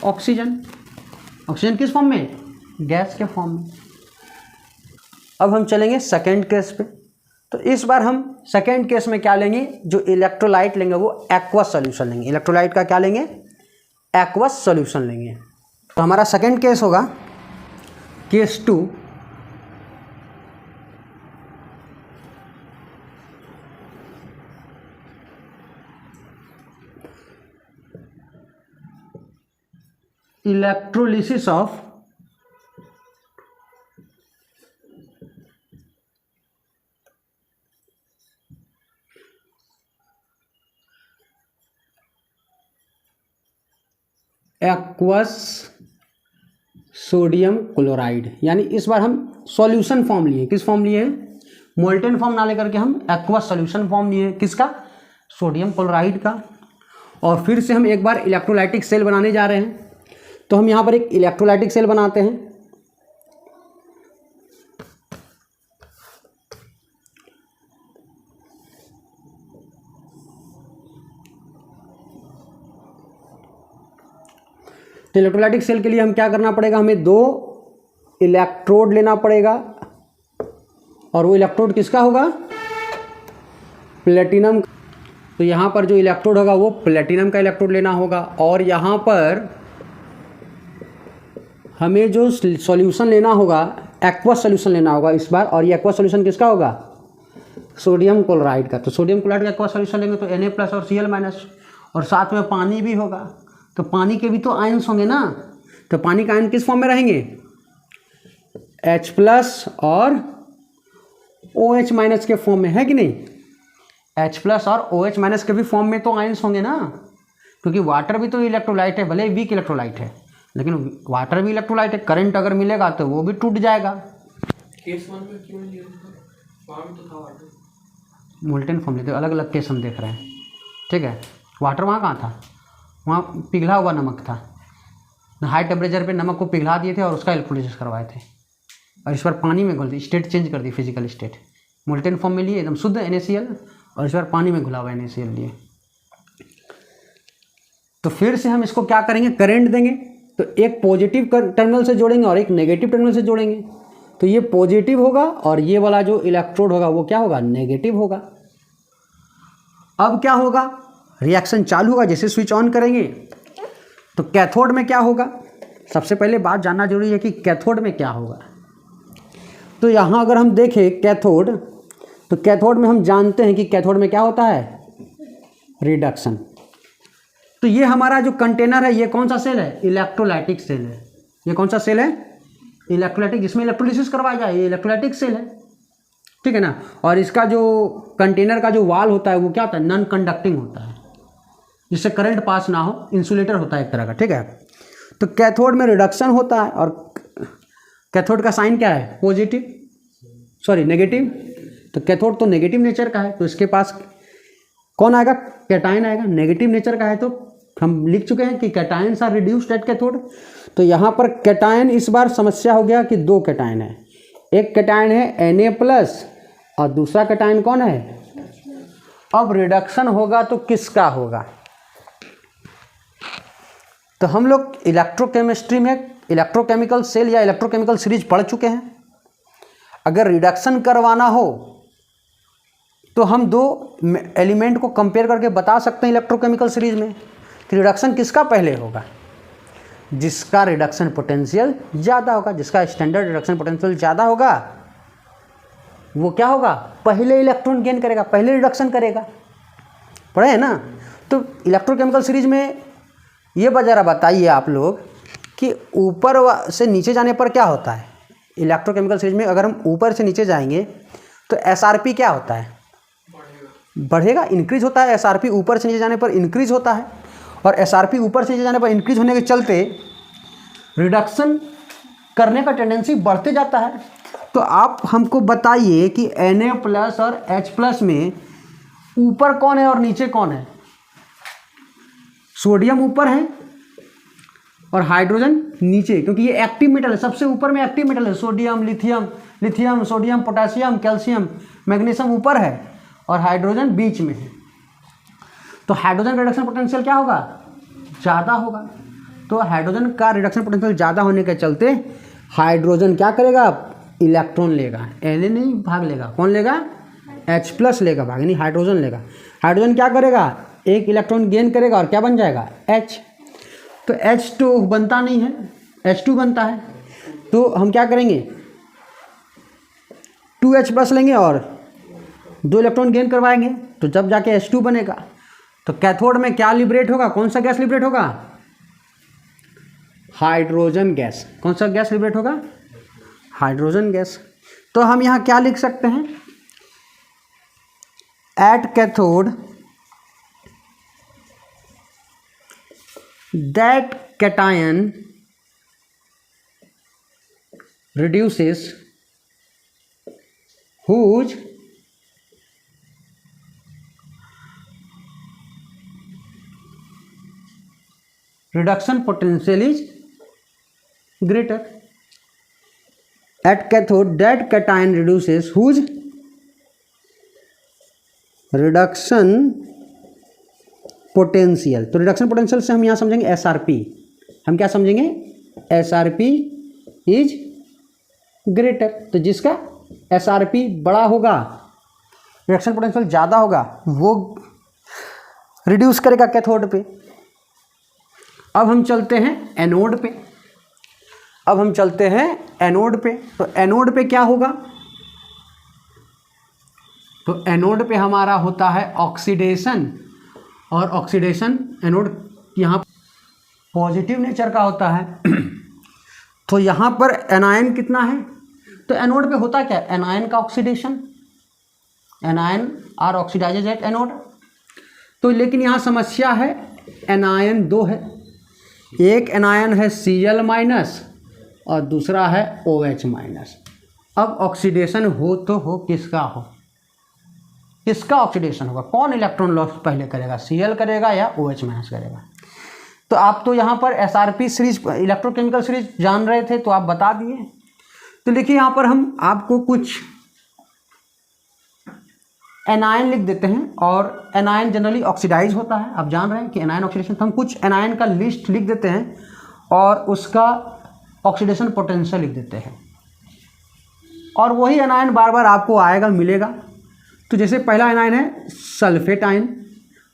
S1: ऑक्सीजन किस फॉर्म में, गैस के फॉर्म में। अब हम चलेंगे सेकेंड केस पे। तो इस बार हम सेकेंड केस में क्या लेंगे, जो इलेक्ट्रोलाइट लेंगे वो एक्वस सॉल्यूशन लेंगे। इलेक्ट्रोलाइट का क्या लेंगे, एक्वस सॉल्यूशन लेंगे। तो हमारा सेकेंड केस होगा case 2। Electrolysis of aqueous sodium chloride, यानी इस बार हम सॉल्यूशन फॉर्म लिए, किस फॉर्म लिए हैं, मोल्टेन फॉर्म ना लेकर के हम एक्वस सॉल्यूशन फॉर्म लिए, किसका, सोडियम क्लोराइड का। और फिर से हम एक बार इलेक्ट्रोलाइटिक सेल बनाने जा रहे हैं। तो हम यहाँ पर एक इलेक्ट्रोलाइटिक सेल बनाते हैं। तो इलेक्ट्रोलाइटिक सेल के लिए हम क्या करना पड़ेगा, हमें 2 इलेक्ट्रोड लेना पड़ेगा, और वो इलेक्ट्रोड किसका होगा, प्लेटिनम। तो यहाँ पर जो इलेक्ट्रोड होगा वो प्लेटिनम का इलेक्ट्रोड लेना होगा, और यहाँ पर हमें जो सॉल्यूशन लेना होगा, एक्वस सॉल्यूशन लेना होगा इस बार, और ये एक्वस सॉल्यूशन किसका होगा, सोडियम क्लोराइड का। तो सोडियम क्लोराइड का एक्वस सॉल्यूशन लेंगे तो Na+ और Cl-, और साथ में पानी भी होगा। तो पानी के भी तो आयंस होंगे ना, तो पानी का आयन किस फॉर्म में रहेंगे, H+ और OH- के फॉर्म में, है कि नहीं, H+ और OH- के भी फॉर्म में तो आयंस होंगे ना, क्योंकि वाटर भी तो इलेक्ट्रोलाइट है, भले वीक इलेक्ट्रोलाइट है, लेकिन वाटर भी इलेक्ट्रोलाइट है, करंट अगर मिलेगा तो वो भी टूट जाएगा।
S2: केस 1 में क्यों नहीं फॉर्म तो था वाटर,
S1: मोल्टेन फॉर्म लेते, अलग अलग केस हम देख रहे हैं, ठीक है। वाटर वहाँ कहाँ था, वहाँ पिघला हुआ नमक था, हाई टेम्परेचर पे नमक को पिघला दिए थे और उसका इलेक्ट्रोलिसिस करवाए थे, और इस बार पानी में घुल दी, स्टेट चेंज कर दी, फिजिकल स्टेट, मोल्टेन फॉर्म में लिए एकदम शुद्ध NaCl, और इस बार पानी में घुला हुआ NaCl लिए। तो फिर से हम इसको क्या करेंगे, करंट देंगे। तो एक पॉजिटिव टर्मिनल से जोड़ेंगे और एक नेगेटिव टर्मिनल से जोड़ेंगे। तो ये पॉजिटिव होगा और ये वाला जो इलेक्ट्रोड होगा वो क्या होगा, नेगेटिव होगा। अब क्या होगा, रिएक्शन चालू होगा, जैसे स्विच ऑन करेंगे तो कैथोड में क्या होगा। सबसे पहले बात जानना जरूरी है कि कैथोड में क्या होगा। तो यहाँ अगर हम देखें कैथोड, तो कैथोड में हम जानते हैं कि कैथोड में क्या होता है, रिडक्शन। तो ये हमारा जो कंटेनर है ये कौन सा सेल है, इलेक्ट्रोलाइटिक सेल है। ये कौन सा सेल है, इलेक्ट्रोलाइटिक, जिसमें इलेक्ट्रोलिसिस करवाया जाए, ये इलेक्ट्रोलाइटिक सेल है, ठीक है ना। और इसका जो कंटेनर का जो वाल होता है वो क्या होता है, नॉन कंडक्टिंग होता है, जिससे करंट पास ना हो, इंसुलेटर होता है एक तरह का, ठीक है। तो कैथोड में रिडक्शन होता है और कैथोड का साइन क्या है, पॉजिटिव, सॉरी नेगेटिव। तो कैथोड तो नेगेटिव नेचर का है, तो इसके पास कौन आएगा, कैटायन आएगा। नेगेटिव नेचर का है तो हम लिख चुके हैं कि cations are reduced at cathode. तो यहाँ पर कैटायन, इस बार समस्या हो गया कि 2 कैटायन है, एक कैटायन है Na+ और दूसरा कैटायन कौन है। अब रिडक्शन होगा तो किसका होगा। तो हम लोग इलेक्ट्रोकेमिस्ट्री में इलेक्ट्रोकेमिकल सेल या इलेक्ट्रोकेमिकल सीरीज पढ़ चुके हैं। अगर रिडक्शन करवाना हो तो हम 2 एलिमेंट को कंपेयर करके बता सकते हैं इलेक्ट्रोकेमिकल सीरीज में कि रिडक्शन किसका पहले होगा, जिसका रिडक्शन पोटेंशियल ज़्यादा होगा। जिसका स्टैंडर्ड रिडक्शन पोटेंशियल ज़्यादा होगा वो क्या होगा, पहले इलेक्ट्रॉन गेन करेगा, पहले रिडक्शन करेगा, पढ़े है ना। तो इलेक्ट्रोकेमिकल सीरीज में ये ज़रा बताइए आप लोग कि ऊपर से नीचे जाने पर क्या होता है। इलेक्ट्रोकेमिकल सीरीज में अगर हम ऊपर से नीचे जाएंगे तो SRP क्या होता है, बढ़ेगा, इंक्रीज होता है। SRP ऊपर से नीचे जाने पर इंक्रीज होता है, और SRP ऊपर से नीचे जाने पर इंक्रीज होने के चलते रिडक्शन करने का टेंडेंसी बढ़ते जाता है। तो आप हमको बताइए कि Na+ और H+ में ऊपर कौन है और नीचे कौन है? सोडियम ऊपर है और हाइड्रोजन नीचे, क्योंकि ये एक्टिव मेटल है। सबसे ऊपर में एक्टिव मेटल है। Sodium, lithium, sodium, potassium, calcium, magnesium ऊपर है और हाइड्रोजन बीच में है। तो हाइड्रोजन का रिडक्शन पोटेंशियल क्या होगा? ज़्यादा होगा। तो हाइड्रोजन का रिडक्शन पोटेंशियल ज़्यादा होने के चलते हाइड्रोजन क्या करेगा? इलेक्ट्रॉन लेगा। Na नहीं भाग लेगा। कौन लेगा? H+ लेगा भाग, नहीं हाइड्रोजन लेगा। हाइड्रोजन क्या करेगा? एक इलेक्ट्रॉन गेन करेगा और क्या बन जाएगा? H। तो H तो बनता नहीं है, H2 बनता है। तो हम क्या करेंगे? 2H+ लेंगे और 2 इलेक्ट्रॉन गेन करवाएंगे, तो जब जाके H2 बनेगा। तो कैथोड में क्या लिबरेट होगा? कौन सा गैस लिबरेट होगा? Hydrogen gas. कौन सा गैस लिबरेट होगा? Hydrogen gas. तो हम यहाँ क्या लिख सकते हैं? At cathode that cation reduces whose reduction potential is greater. At cathode that cation reduces whose reduction potential. तो रिडक्शन पोटेंशियल से हम यहाँ समझेंगे SRP। हम क्या समझेंगे? SRP is greater. तो जिसका SRP बड़ा होगा, रिडक्शन पोटेंशियल ज़्यादा होगा, वो रिड्यूस करेगा कैथोड पे। अब हम चलते हैं एनोड पे। तो एनोड पे क्या होगा? तो एनोड पे हमारा होता है ऑक्सीडेशन, और ऑक्सीडेशन एनोड यहाँ पॉजिटिव नेचर का होता है। तो यहाँ पर एनायन कितना है? तो एनोड पे होता क्या है? एनायन का oxidation, anion are oxidises at anode. तो लेकिन यहाँ समस्या है, एनायन 2 है। एक एनायन है Cl- और दूसरा है OH-। अब ऑक्सीडेशन हो तो हो किसका हो? किसका ऑक्सीडेशन होगा? कौन इलेक्ट्रॉन लॉस पहले करेगा? Cl करेगा या OH- करेगा? तो आप तो यहाँ पर SRP सीरीज, इलेक्ट्रोकेमिकल सीरीज जान रहे थे, तो आप बता दिए। तो देखिए यहाँ पर हम आपको कुछ एनायन लिख देते हैं, और एनायन जनरली ऑक्सीडाइज होता है। आप जान रहे हैं कि एनायन ऑक्सीडेशन। तो हम कुछ एनायन का लिस्ट लिख देते हैं और उसका ऑक्सीडेशन पोटेंशियल लिख देते हैं, और वही एनायन बार बार आपको आएगा, मिलेगा। तो जैसे पहला एनायन है सल्फेट आयन,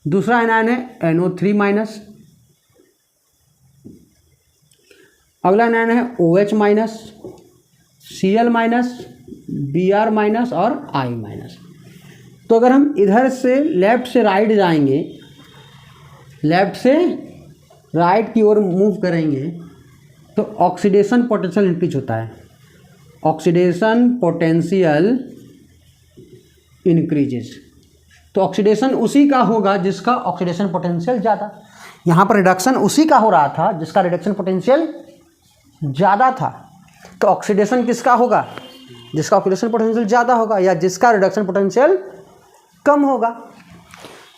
S1: दूसरा एनायन है NO3-, अगला एनायन है OH-, Cl-, Br- और I-। तो अगर हम इधर से लेफ्ट से राइट जाएंगे, लेफ्ट से राइट की ओर मूव करेंगे, तो ऑक्सीडेशन पोटेंशियल इंक्रीज होता है। Oxidation potential increases. तो ऑक्सीडेशन उसी का होगा जिसका ऑक्सीडेशन पोटेंशियल ज़्यादा। यहाँ पर रिडक्शन उसी का हो रहा था जिसका रिडक्शन पोटेंशियल ज़्यादा था। तो ऑक्सीडेशन किसका होगा? जिसका ऑक्सीडेशन पोटेंशियल ज़्यादा होगा, या जिसका रिडक्शन पोटेंशियल कम होगा।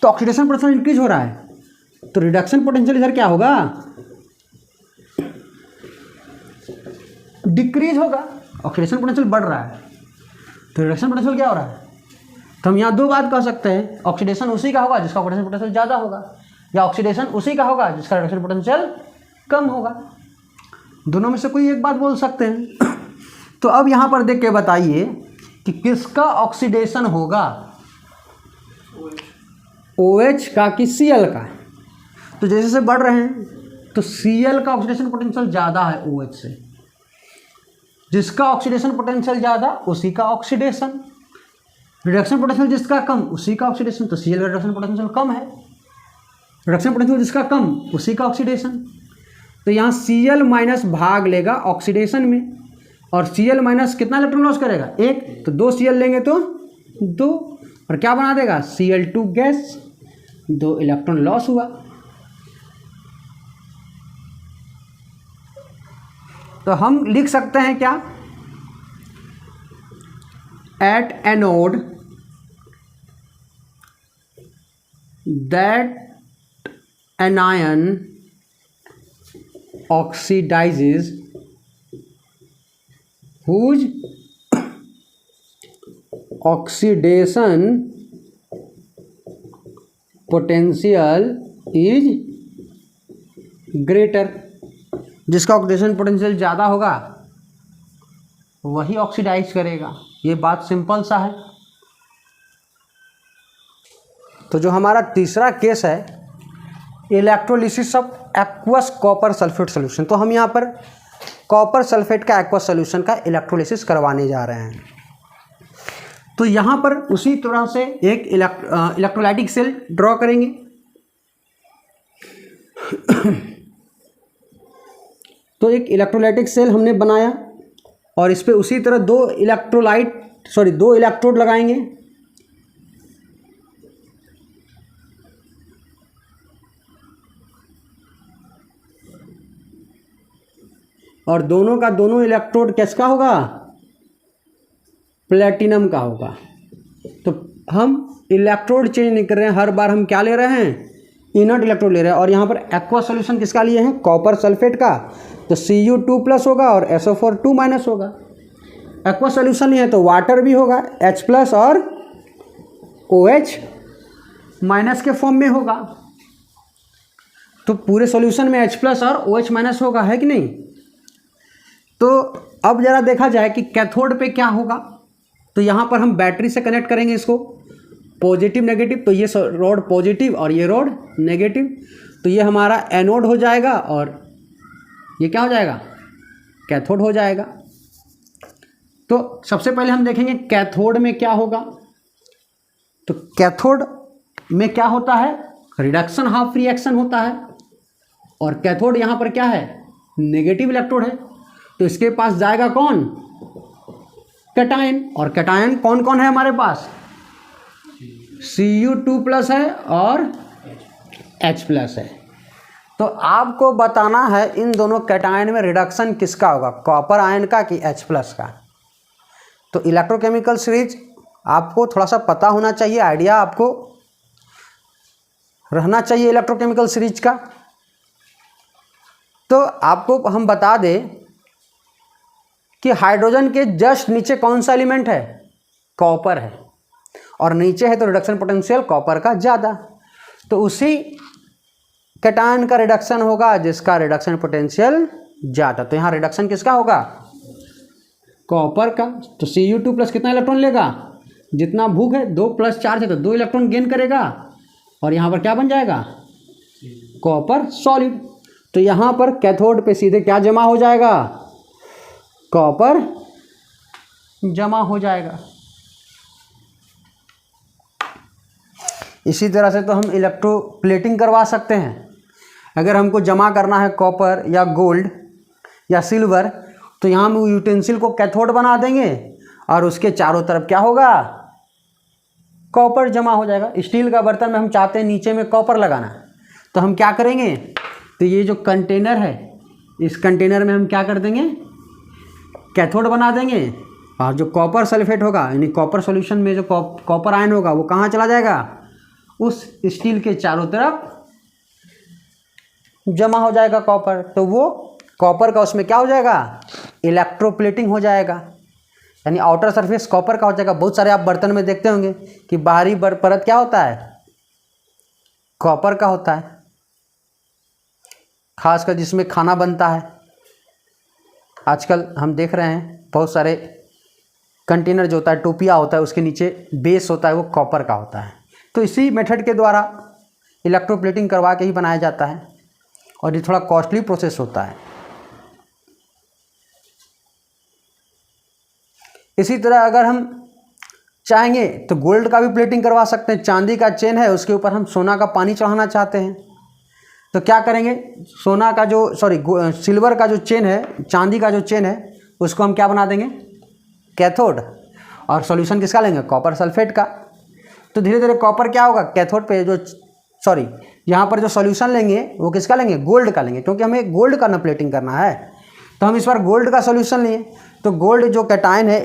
S1: तो ऑक्सीडेशन पोटेंशियल इंक्रीज हो रहा है, तो रिडक्शन पोटेंशियल इधर क्या होगा? डिक्रीज होगा। ऑक्सीडेशन पोटेंशियल बढ़ रहा है, तो रिडक्शन पोटेंशियल क्या हो रहा है? तो हम यहाँ 2 बात कह सकते हैं, ऑक्सीडेशन उसी का होगा जिसका ऑक्सीडेशन पोटेंशियल ज़्यादा होगा, या ऑक्सीडेशन उसी का होगा जिसका रिडक्शन पोटेंशियल कम होगा। दोनों में से कोई एक बात बोल सकते हैं। तो अब यहाँ पर देख के बताइए कि किसका ऑक्सीडेशन होगा? OH का कि Cl का? तो जैसे जैसे बढ़ रहे हैं, तो Cl का ऑक्सीडेशन पोटेंशियल ज़्यादा है OH से। जिसका ऑक्सीडेशन पोटेंशियल ज़्यादा उसी का ऑक्सीडेशन, रिडक्शन पोटेंशियल जिसका कम उसी का ऑक्सीडेशन। तो Cl का रिडक्शन पोटेंशियल कम है, रिडक्शन पोटेंशियल जिसका कम उसी का ऑक्सीडेशन। तो यहाँ Cl- भाग लेगा ऑक्सीडेशन में, और Cl- कितना इलेक्ट्रॉन लॉस करेगा? 1। तो 2 Cl लेंगे तो 2, और क्या बना देगा? Cl2 gas. 2 इलेक्ट्रॉन लॉस हुआ। तो हम लिख सकते हैं क्या? at anode that anion oxidizes whose oxidation potential is greater। जिसका ऑक्सीडेशन पोटेंशियल ज़्यादा होगा वही ऑक्सीडाइज करेगा। ये बात सिंपल सा है। तो जो हमारा तीसरा केस है electrolysis of aqueous copper sulphate solution, तो हम यहाँ पर कॉपर सल्फेट का एक्वस सॉल्यूशन का इलेक्ट्रोलिसिस करवाने जा रहे हैं। तो यहाँ पर उसी तरह से एक इलेक्ट्रोलाइटिक सेल ड्रॉ करेंगे। तो एक इलेक्ट्रोलाइटिक सेल हमने बनाया और इस पे उसी तरह दो इलेक्ट्रोड लगाएंगे। और दोनों का दोनों इलेक्ट्रोड किसका होगा? प्लेटिनम का होगा। तो हम इलेक्ट्रोड चेंज नहीं कर रहे हैं, हर बार हम क्या ले रहे हैं? इनर्ट इलेक्ट्रोड ले रहे हैं। और यहाँ पर एक्वा सॉल्यूशन किसका लिए हैं? कॉपर सल्फेट का। तो Cu2+ होगा और SO4 2- होगा। एक्वा सॉल्यूशन लिए हैं तो वाटर भी होगा, H+ और OH- के फॉर्म में होगा। तो पूरे सॉल्यूशन में H+ और OH- होगा, है कि नहीं? तो अब ज़रा देखा जाए कि कैथोड पे क्या होगा। तो यहाँ पर हम बैटरी से कनेक्ट करेंगे इसको, पॉजिटिव नेगेटिव। तो ये रोड पॉजिटिव और ये रोड नेगेटिव। तो ये हमारा एनोड हो जाएगा और ये क्या हो जाएगा? कैथोड हो जाएगा। तो सबसे पहले हम देखेंगे कैथोड में क्या होगा। तो कैथोड में क्या होता है? रिडक्शन हाफ रिएक्शन होता है। और कैथोड यहाँ पर क्या है? नेगेटिव इलेक्ट्रोड है। तो इसके पास जाएगा कौन? कैटायन। और कैटायन कौन कौन है हमारे पास? Cu2+ है और H+ है। तो आपको बताना है इन दोनों कैटायन में रिडक्शन किसका होगा, कॉपर आयन का कि H+ का। तो इलेक्ट्रोकेमिकल सीरीज आपको थोड़ा सा पता होना चाहिए, आइडिया आपको रहना चाहिए इलेक्ट्रोकेमिकल सीरीज का। तो आपको हम बता दें कि हाइड्रोजन के जस्ट नीचे कौन सा एलिमेंट है? कॉपर है। और नीचे है तो रिडक्शन पोटेंशियल कॉपर का ज़्यादा। तो उसी कैटायन का रिडक्शन होगा जिसका रिडक्शन पोटेंशियल ज़्यादा। तो यहाँ रिडक्शन किसका होगा? कॉपर का। तो Cu2+ कितना इलेक्ट्रॉन लेगा? जितना भूख है, 2+ चार्ज है तो 2 इलेक्ट्रॉन गेन करेगा। और यहाँ पर क्या बन जाएगा? Copper solid. तो यहाँ पर कैथोड पे सीधे क्या जमा हो जाएगा? कॉपर जमा हो जाएगा। इसी तरह से तो हम इलेक्ट्रोप्लेटिंग करवा सकते हैं। अगर हमको जमा करना है कॉपर या गोल्ड या सिल्वर, तो यहाँ हम यूटेंसिल को कैथोड बना देंगे और उसके चारों तरफ क्या होगा? कॉपर जमा हो जाएगा। स्टील का बर्तन में हम चाहते हैं नीचे में कॉपर लगाना, तो हम क्या करेंगे? तो ये जो कंटेनर है, इस कंटेनर में हम क्या कर देंगे? कैथोड बना देंगे। और जो कॉपर सल्फेट होगा यानी कॉपर सॉल्यूशन में जो कॉपर आयन होगा वो कहाँ चला जाएगा? उस स्टील के चारों तरफ जमा हो जाएगा कॉपर। तो वो कॉपर का उसमें क्या हो जाएगा? इलेक्ट्रोप्लेटिंग हो जाएगा। यानी आउटर सरफेस कॉपर का हो जाएगा। बहुत सारे आप बर्तन में देखते होंगे कि बाहरी परत क्या होता है? कॉपर का होता है। खासकर जिसमें खाना बनता है, आजकल हम देख रहे हैं बहुत सारे कंटेनर जो होता है, टोपिया होता है, उसके नीचे बेस होता है वो कॉपर का होता है। तो इसी मेथड के द्वारा इलेक्ट्रोप्लेटिंग करवा के ही बनाया जाता है और ये थोड़ा कॉस्टली प्रोसेस होता है। इसी तरह अगर हम चाहेंगे तो गोल्ड का भी प्लेटिंग करवा सकते हैं। चांदी का चेन है, उसके ऊपर हम सोना का पानी चढ़ाना चाहते हैं तो क्या करेंगे? सोना का जो सिल्वर का जो चेन है, चांदी का जो चेन है, उसको हम क्या बना देंगे? कैथोड। और सॉल्यूशन किसका लेंगे? कॉपर सल्फेट का। तो धीरे धीरे कॉपर क्या होगा? कैथोड पे यहाँ पर जो सॉल्यूशन लेंगे वो किसका लेंगे? गोल्ड का लेंगे, क्योंकि हमें गोल्ड का ना प्लेटिंग करना है। तो हम इस बार गोल्ड का सॉल्यूशन लिए। तो गोल्ड जो कैटायन है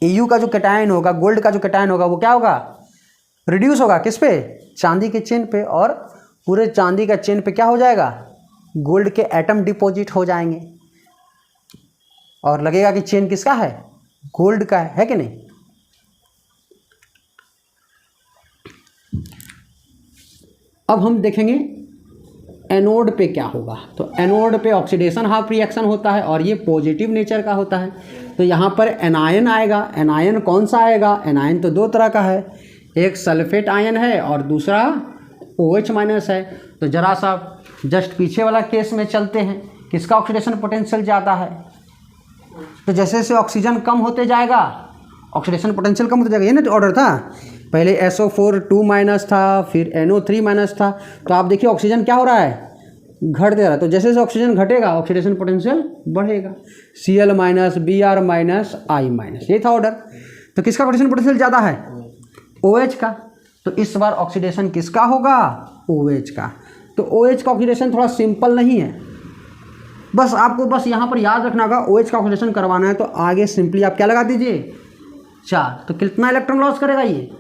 S1: Au का जो कैटायन होगा, गोल्ड का जो कैटायन होगा वो क्या होगा, रिड्यूस होगा किस पे, चांदी के चेन पे, और पूरे चांदी का चेन पे क्या हो जाएगा, गोल्ड के एटम डिपॉजिट हो जाएंगे और लगेगा कि चेन किसका है, गोल्ड का है कि नहीं। अब हम देखेंगे एनोड पे क्या होगा। तो एनोड पे ऑक्सीडेशन हाफ रिएक्शन होता है और ये पॉजिटिव नेचर का होता है। तो यहाँ पर एनायन आएगा। एनायन कौन सा आएगा, एनायन तो दो तरह का है, एक सल्फेट आयन है और दूसरा OH माइनस है। तो जरा सा जस्ट पीछे वाला केस में चलते हैं, किसका ऑक्सीडेशन पोटेंशियल ज़्यादा है। तो जैसे जैसे ऑक्सीजन कम होते जाएगा ऑक्सीडेशन पोटेंशियल कम होते जाएगा, ये ना ऑर्डर था, पहले SO4 2 माइनस था, फिर NO3 माइनस था। तो आप देखिए ऑक्सीजन क्या हो रहा है, घट दे रहा है। तो जैसे जैसे ऑक्सीजन घटेगा ऑक्सीडेशन पोटेंशियल बढ़ेगा, Cl minus, Br minus, I minus, ये था ऑर्डर। तो किसका ऑक्सीडेशन पोटेंशियल ज़्यादा है, OH का। तो इस बार ऑक्सीडेशन किसका होगा, OH का। तो OH का ऑक्सीडेशन थोड़ा सिंपल नहीं है, बस आपको बस यहाँ पर याद रखना होगा OH का ऑक्सीडेशन करवाना है। तो आगे सिंपली आप क्या लगा दीजिए, 4। तो कितना इलेक्ट्रॉन लॉस करेगा ये,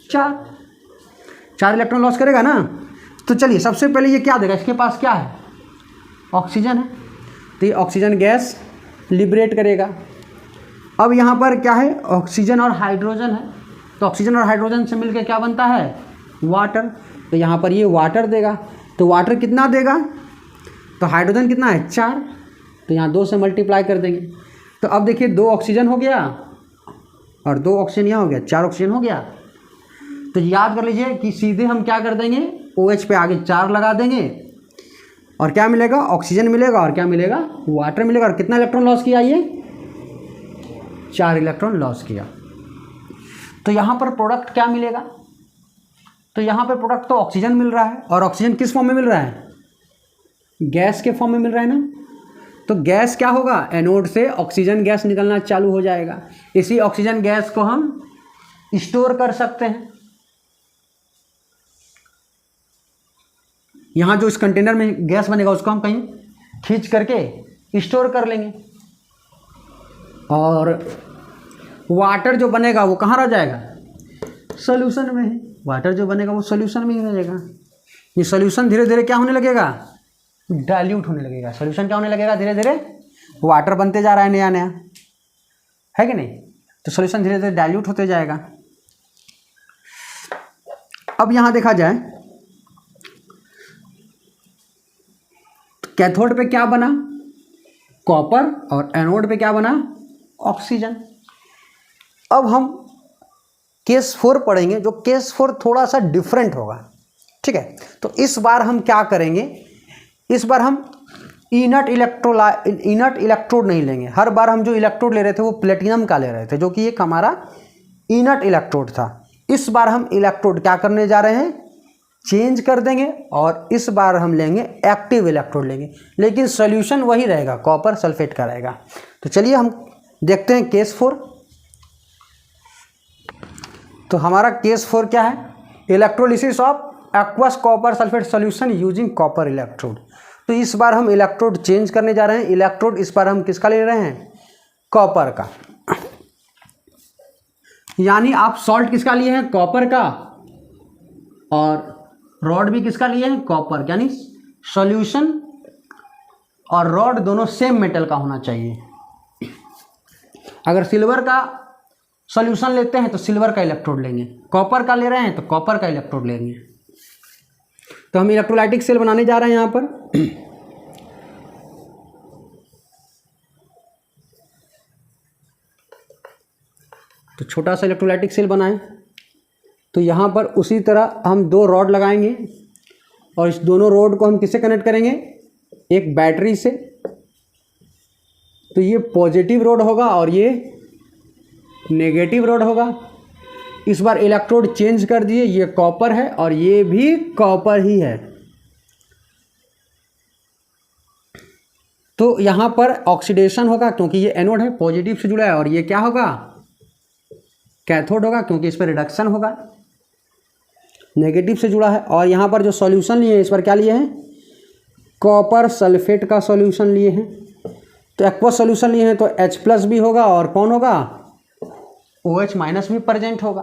S1: 4 इलेक्ट्रॉन लॉस करेगा ना। तो चलिए सबसे पहले ये क्या देगा, इसके पास क्या है, ऑक्सीजन है। तो ये ऑक्सीजन गैस लिबरेट करेगा। अब यहाँ पर क्या है, ऑक्सीजन और हाइड्रोजन है। तो ऑक्सीजन और हाइड्रोजन से मिलकर क्या बनता है, वाटर। तो यहाँ पर ये वाटर देगा। तो वाटर कितना देगा, तो हाइड्रोजन कितना है, 4। तो यहाँ 2 से मल्टीप्लाई कर देंगे। तो अब देखिए 2 ऑक्सीजन हो गया और 2 ऑक्सीजन यहाँ हो गया, 4 ऑक्सीजन हो गया। तो याद कर लीजिए कि सीधे हम क्या कर देंगे, OH पे आगे 4 लगा देंगे और क्या मिलेगा, ऑक्सीजन मिलेगा और क्या मिलेगा, वाटर मिलेगा। और कितना इलेक्ट्रॉन लॉस किया, ये 4 इलेक्ट्रॉन लॉस किया। तो यहाँ पर प्रोडक्ट क्या मिलेगा, तो यहाँ पर प्रोडक्ट तो ऑक्सीजन मिल रहा है। और ऑक्सीजन किस फॉर्म में मिल रहा है, गैस के फॉर्म में मिल रहा है ना। तो गैस क्या होगा, एनोड से ऑक्सीजन गैस निकलना चालू हो जाएगा। इसी ऑक्सीजन गैस को हम स्टोर कर सकते हैं। यहाँ जो इस कंटेनर में गैस बनेगा उसको हम कहीं खींच करके स्टोर कर लेंगे। और वाटर जो बनेगा वो कहाँ रह जाएगा, सॉल्यूशन में है। वाटर जो बनेगा वो सॉल्यूशन में ही रह जाएगा। ये सॉल्यूशन धीरे धीरे क्या होने लगेगा, डाइल्यूट होने लगेगा। सॉल्यूशन क्या होने लगेगा, धीरे धीरे वाटर बनते जा रहा है नया नया, है कि नहीं। तो सॉल्यूशन धीरे धीरे डाइल्यूट होते जाएगा। अब यहाँ देखा जाए तो कैथोड पे क्या बना, कॉपर, और एनोड पे क्या बना, ऑक्सीजन। अब हम केस 4 पढ़ेंगे, जो केस 4 थोड़ा सा डिफरेंट होगा, ठीक है। तो इस बार हम क्या करेंगे, इस बार हम इनर्ट इलेक्ट्रोड नहीं लेंगे। हर बार हम जो इलेक्ट्रोड ले रहे थे वो प्लेटिनम का ले रहे थे, जो कि एक हमारा इनर्ट इलेक्ट्रोड था। इस बार हम इलेक्ट्रोड क्या करने जा रहे हैं, चेंज कर देंगे और इस बार हम लेंगे एक्टिव इलेक्ट्रोड लेंगे, लेकिन सॉल्यूशन वही रहेगा, कॉपर सल्फेट का रहेगा। तो चलिए हम देखते हैं केस 4। तो हमारा केस 4 क्या है, electrolysis of aqueous copper sulphate solution using copper electrode. तो इस बार हम इलेक्ट्रोड चेंज करने जा रहे हैं। इलेक्ट्रोड इस बार हम किसका ले रहे हैं, कॉपर का। यानी आप सॉल्ट किसका लिए हैं, कॉपर का, और रॉड भी किसका लिए हैं, कॉपर। यानी सॉल्यूशन और रॉड दोनों सेम मेटल का होना चाहिए। अगर सिल्वर का सॉल्यूशन लेते हैं तो सिल्वर का इलेक्ट्रोड लेंगे, कॉपर का ले रहे हैं तो कॉपर का इलेक्ट्रोड लेंगे। तो हम इलेक्ट्रोलाइटिक सेल बनाने जा रहे हैं यहाँ पर। तो छोटा सा इलेक्ट्रोलाइटिक सेल बनाएं। तो यहाँ पर उसी तरह हम 2 रॉड लगाएंगे और इस दोनों रॉड को हम किससे कनेक्ट करेंगे, एक बैटरी से। तो ये पॉजिटिव रॉड होगा और ये नेगेटिव रॉड होगा। इस बार इलेक्ट्रोड चेंज कर दिए, ये कॉपर है और ये भी कॉपर ही है। तो यहाँ पर ऑक्सीडेशन होगा क्योंकि ये एनोड है, पॉजिटिव से जुड़ा है, और ये क्या होगा, कैथोड होगा क्योंकि इस पर रिडक्शन होगा, नेगेटिव से जुड़ा है। और यहाँ पर जो सॉल्यूशन लिए हैं, इस पर क्या लिए हैं, कॉपर सल्फेट का सॉल्यूशन लिए हैं। तो एक्वस सॉल्यूशन लिए हैं तो H+ भी होगा और कौन होगा, OH माइनस भी प्रेजेंट होगा।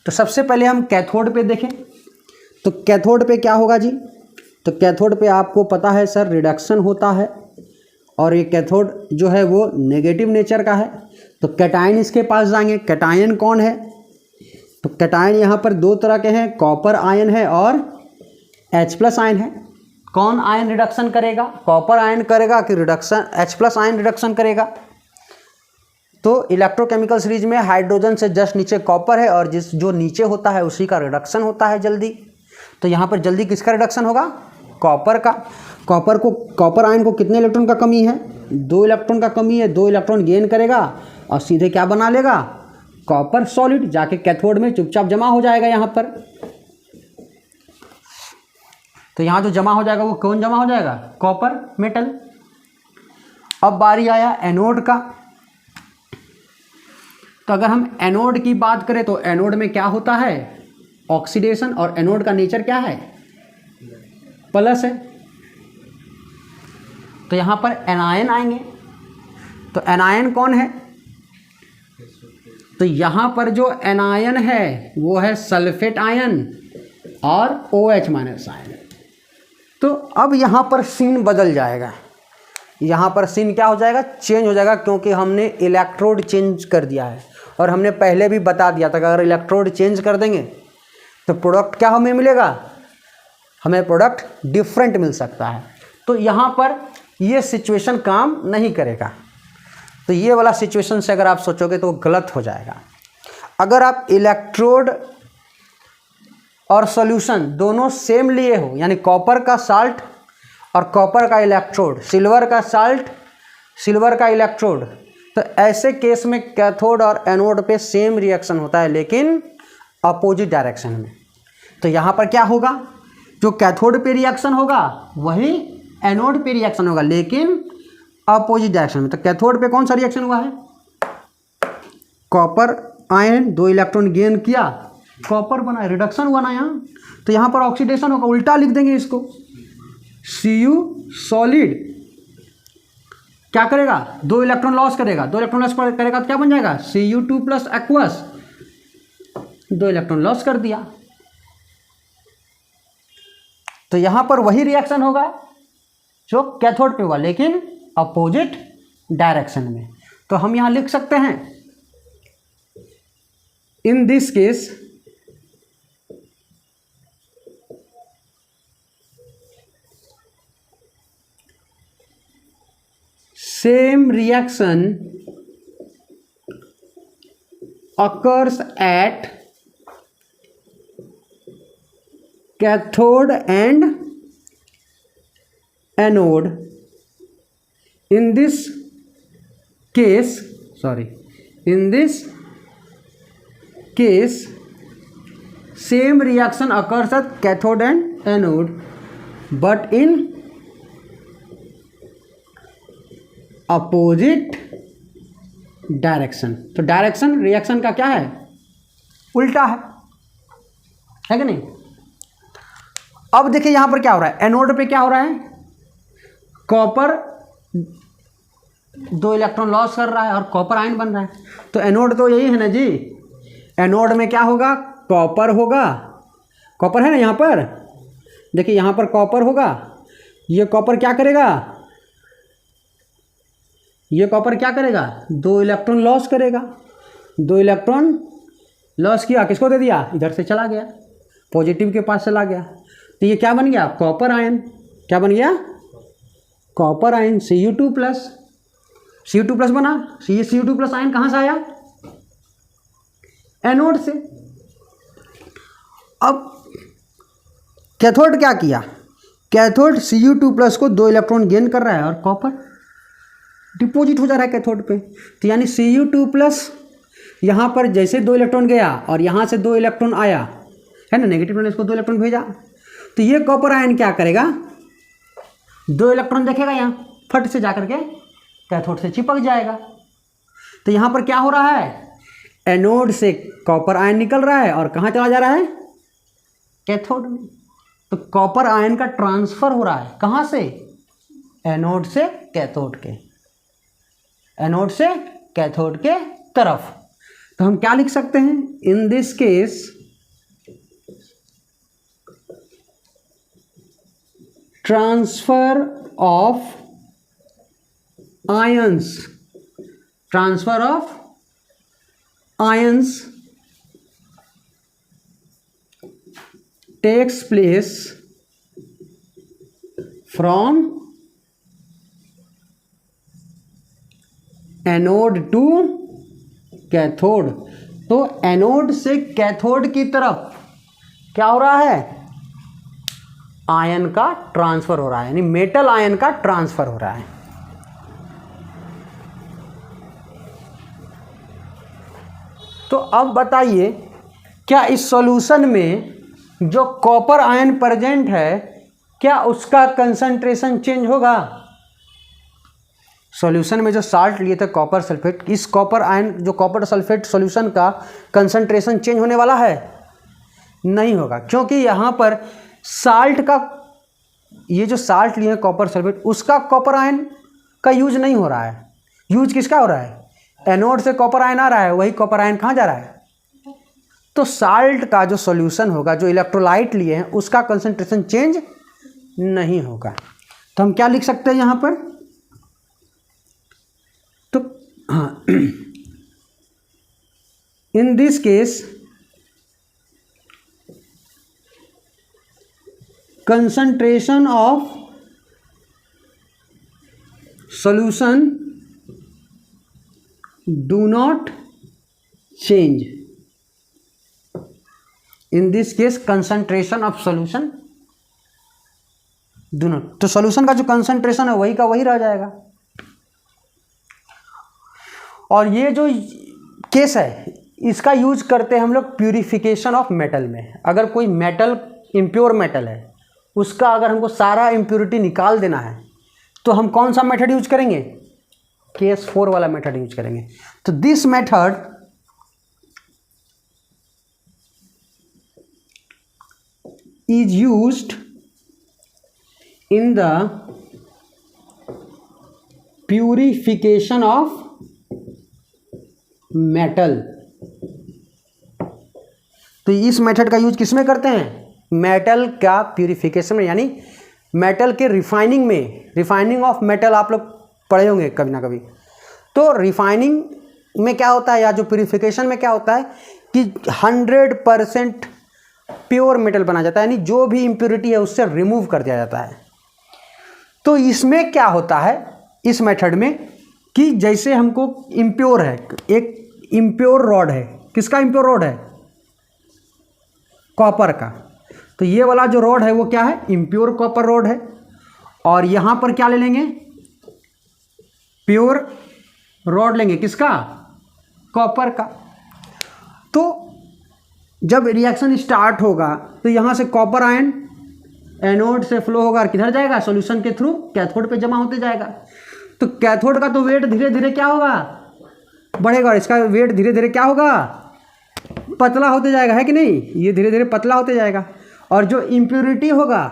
S1: तो सबसे पहले हम कैथोड पे देखें, तो कैथोड पे क्या होगा जी, तो कैथोड पे आपको पता है सर रिडक्शन होता है, और ये कैथोड जो है वो नेगेटिव नेचर का है। तो कैटायन इसके पास जाएंगे, कैटायन कौन है, तो कैटायन यहाँ पर दो तरह के हैं, कॉपर आयन है और H+ आयन है। कौन आयन रिडक्शन करेगा, कॉपर आयन करेगा कि रिडक्शन H+ आयन रिडक्शन करेगा। तो इलेक्ट्रोकेमिकल सीरीज में हाइड्रोजन से जस्ट नीचे कॉपर है, और जो नीचे होता है उसी का रिडक्शन होता है जल्दी। तो यहाँ पर जल्दी किसका रिडक्शन होगा, कॉपर का। कॉपर आयन को कितने इलेक्ट्रॉन का कमी है, 2 इलेक्ट्रॉन का कमी है, 2 इलेक्ट्रॉन गेन करेगा और सीधे क्या बना लेगा, कॉपर सॉलिड, जाके कैथोड में चुपचाप जमा हो जाएगा यहाँ पर। तो यहाँ जो जमा हो जाएगा वो कौन जमा हो जाएगा, कॉपर मेटल। अब बारी आया एनोड का। तो अगर हम एनोड की बात करें तो एनोड में क्या होता है, ऑक्सीडेशन, और एनोड का नेचर क्या है, प्लस है। तो यहाँ पर एनायन आएंगे, तो एनायन कौन है, तो यहाँ पर जो एनायन है वो है सल्फेट आयन और OH- आयन। तो अब यहाँ पर सीन बदल जाएगा, यहाँ पर सीन क्या हो जाएगा, चेंज हो जाएगा, क्योंकि हमने इलेक्ट्रोड चेंज कर दिया है। और हमने पहले भी बता दिया था कि अगर इलेक्ट्रोड चेंज कर देंगे तो प्रोडक्ट क्या हमें मिलेगा, हमें प्रोडक्ट डिफरेंट मिल सकता है। तो यहाँ पर ये सिचुएशन काम नहीं करेगा। तो ये वाला सिचुएशन से अगर आप सोचोगे तो गलत हो जाएगा। अगर आप इलेक्ट्रोड और सॉल्यूशन दोनों सेम लिए हो, यानी कॉपर का साल्ट और कॉपर का इलेक्ट्रोड, सिल्वर का साल्ट सिल्वर का इलेक्ट्रोड, तो ऐसे केस में कैथोड और एनोड पे सेम रिएक्शन होता है, लेकिन अपोजिट डायरेक्शन में। तो यहाँ पर क्या होगा, जो कैथोड पे रिएक्शन होगा वही एनोड पे रिएक्शन होगा, लेकिन अपोजिट डायरेक्शन में। तो कैथोड पे कौन सा रिएक्शन हुआ है, कॉपर आयन 2 इलेक्ट्रॉन गेन किया, कॉपर बना, रिडक्शन हुआ ना यहाँ। तो यहाँ पर ऑक्सीडेशन होगा, उल्टा लिख देंगे इसको, Cu सॉलिड क्या करेगा, 2 इलेक्ट्रॉन लॉस करेगा, 2 इलेक्ट्रॉन लॉस करेगा तो क्या बन जाएगा, Cu2+ एक्वस, 2 इलेक्ट्रॉन लॉस कर दिया। तो यहाँ पर वही रिएक्शन होगा जो कैथोड पे हुआ, लेकिन अपोजिट डायरेक्शन में। तो हम यहाँ लिख सकते हैं, in this case same reaction occurs at cathode and anode. In this case, same reaction occurs at cathode and anode, but in opposite direction. तो डायरेक्शन रिएक्शन का क्या है, उल्टा है कि नहीं। अब देखिए यहाँ पर क्या हो रहा है, एनोड पे क्या हो रहा है, कॉपर 2 इलेक्ट्रॉन लॉस कर रहा है और कॉपर आयन बन रहा है। तो एनोड तो यही है ना जी, एनोड में क्या होगा, कॉपर होगा, कॉपर है ना यहाँ पर, देखिए यहाँ पर कॉपर होगा, ये कॉपर क्या करेगा, ये कॉपर क्या करेगा, 2 इलेक्ट्रॉन लॉस करेगा, 2 इलेक्ट्रॉन लॉस किया, किसको दे दिया, इधर से चला गया, पॉजिटिव के पास चला गया। तो ये क्या बन गया, कॉपर आयन, क्या बन गया, कॉपर आयन, Cu2+ बना। ये Cu2+ आयन कहाँ से आया, एनोड से। अब कैथोड क्या किया, कैथोड Cu2+ को 2 इलेक्ट्रॉन गेन कर रहा है और कॉपर डिपॉजिट हो जा रहा है कैथोड पे। तो यानी Cu2+ यहाँ पर जैसे 2 इलेक्ट्रॉन गया और यहाँ से 2 इलेक्ट्रॉन आया है ना, नेगेटिव ने इसको 2 इलेक्ट्रॉन भेजा, तो ये कॉपर आयन क्या करेगा, 2 इलेक्ट्रॉन देखेगा यहाँ, फट से जाकर के कैथोड से चिपक जाएगा। तो यहाँ पर क्या हो रहा है, एनोड से कॉपर आयन निकल रहा है और कहाँ चला जा रहा है, कैथोड में। तो कॉपर आयन का ट्रांसफर हो रहा है कहाँ से, एनोड से कैथोड के, एनोड से कैथोड के तरफ। तो हम क्या लिख सकते हैं, in this case transfer of ions, transfer of ions takes place from anode to cathode. तो एनोड से कैथोड की तरफ क्या हो रहा है, आयन का ट्रांसफर हो रहा है, यानी मेटल आयन का ट्रांसफर हो रहा है। तो अब बताइए क्या इस सॉल्यूशन में जो कॉपर आयन प्रेजेंट है क्या उसका कंसंट्रेशन चेंज होगा। सॉल्यूशन में जो साल्ट लिए थे कॉपर सल्फेट, इस कॉपर आयन जो कॉपर सल्फेट सॉल्यूशन का कंसंट्रेशन चेंज होने वाला है, नहीं होगा, क्योंकि यहाँ पर साल्ट का, ये जो साल्ट लिए कॉपर सल्फेट उसका कॉपर आयन का यूज नहीं हो रहा है। यूज किसका हो रहा है, एनोड से कॉपर आयन आ रहा है, वही कॉपर आयन कहाँ जा रहा है। तो साल्ट का जो सॉल्यूशन होगा, जो इलेक्ट्रोलाइट लिए हैं उसका कंसंट्रेशन चेंज नहीं होगा। तो हम क्या लिख सकते हैं यहाँ पर, तो हाँ, इन this case concentration of solution do not change. In this case concentration of solution do not, तो सॉल्यूशन का जो कंसंट्रेशन है वही का वही रह जाएगा। और ये जो केस है इसका यूज करते हैं हम लोग प्यूरिफिकेशन ऑफ मेटल में। अगर कोई मेटल इम्प्योर मेटल है उसका अगर हमको सारा इम्प्योरिटी निकाल देना है तो हम कौन सा मेथड यूज करेंगे, केस 4 वाला मेथड यूज करेंगे। तो this method is used in the purification of metal. तो इस मेथड का यूज किसमें करते हैं, मेटल का प्यूरिफिकेशन में, यानी मेटल के रिफाइनिंग में। रिफाइनिंग ऑफ मेटल आप लोग पढ़े होंगे कभी ना कभी। तो रिफाइनिंग में क्या होता है या जो प्यूरिफिकेशन में क्या होता है कि 100% प्योर मेटल बना जाता है, यानी जो भी इम्प्योरिटी है उससे रिमूव कर दिया जाता है। तो इसमें क्या होता है इस मेथड में कि जैसे हमको इम्प्योर है, एक इम्प्योर रॉड है, किसका इम्प्योर रॉड है, कॉपर का। तो ये वाला जो रॉड है वो क्या है, इम्प्योर कॉपर रॉड है। और यहाँ पर क्या ले लेंगे, प्योर रॉड लेंगे, किसका, कॉपर का। तो जब रिएक्शन स्टार्ट होगा तो यहाँ से कॉपर आयन एनोड से फ्लो होगा और किधर जाएगा, सॉल्यूशन के थ्रू कैथोड पे जमा होते जाएगा। तो कैथोड का तो वेट धीरे धीरे क्या होगा, बढ़ेगा, और इसका वेट धीरे धीरे क्या होगा, पतला होते जाएगा, है कि नहीं, ये धीरे धीरे पतला होते जाएगा। और जो इम्प्योरिटी होगा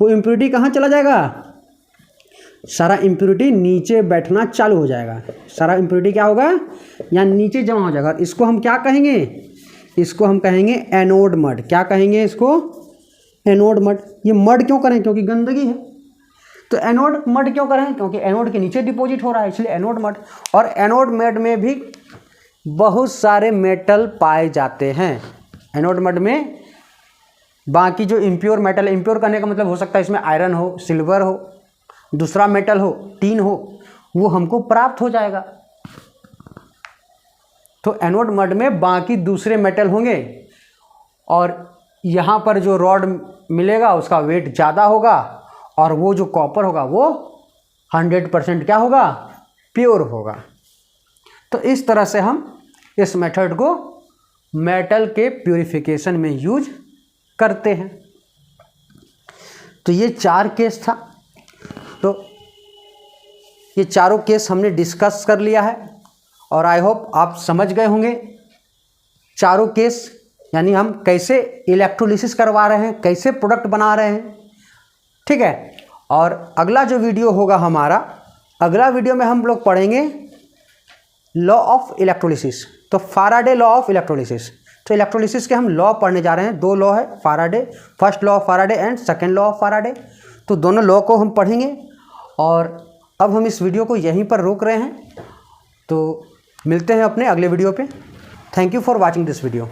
S1: वो इम्प्योरिटी कहाँ चला जाएगा, सारा इम्प्योरिटी नीचे बैठना चालू हो जाएगा। सारा इम्प्योरिटी क्या होगा, यहाँ नीचे जमा हो जाएगा। इसको हम क्या कहेंगे, इसको हम कहेंगे एनोड मड। क्या कहेंगे इसको, एनोड मड। ये मड क्यों करें, क्योंकि गंदगी है। तो एनोड मड क्यों करें, क्योंकि एनोड के नीचे डिपॉजिट हो रहा है, इसलिए एनोड मड। और एनोड मड में भी बहुत सारे मेटल पाए जाते हैं। एनोड मड में बाकी जो इम्प्योर मेटल, इम्प्योर करने का मतलब हो सकता है इसमें आयरन हो, सिल्वर हो, दूसरा मेटल हो, टीन हो, वो हमको प्राप्त हो जाएगा। तो एनोड मड में बाकी दूसरे मेटल होंगे और यहाँ पर जो रॉड मिलेगा उसका वेट ज़्यादा होगा और वो जो कॉपर होगा वो 100% क्या होगा, प्योर होगा। तो इस तरह से हम इस मेथड को मेटल के प्यूरिफिकेशन में यूज करते हैं। तो ये 4 केस था। तो ये चारों केस हमने डिस्कस कर लिया है और आई होप आप समझ गए होंगे चारों केस यानी हम कैसे इलेक्ट्रोलिसिस करवा रहे हैं, कैसे प्रोडक्ट बना रहे हैं, ठीक है। और अगला जो वीडियो होगा हमारा, अगला वीडियो में हम लोग पढ़ेंगे लॉ ऑफ इलेक्ट्रोलिसिस। तो फाराडे लॉ ऑफ इलेक्ट्रोलिसिस, तो इलेक्ट्रोलिसिस के हम लॉ पढ़ने जा रहे हैं। 2 लॉ है Faraday, first law of Faraday and second law of Faraday. तो दोनों लॉ को हम पढ़ेंगे। और अब हम इस वीडियो को यहीं पर रोक रहे हैं। तो मिलते हैं अपने अगले वीडियो पे। Thank you for watching this video.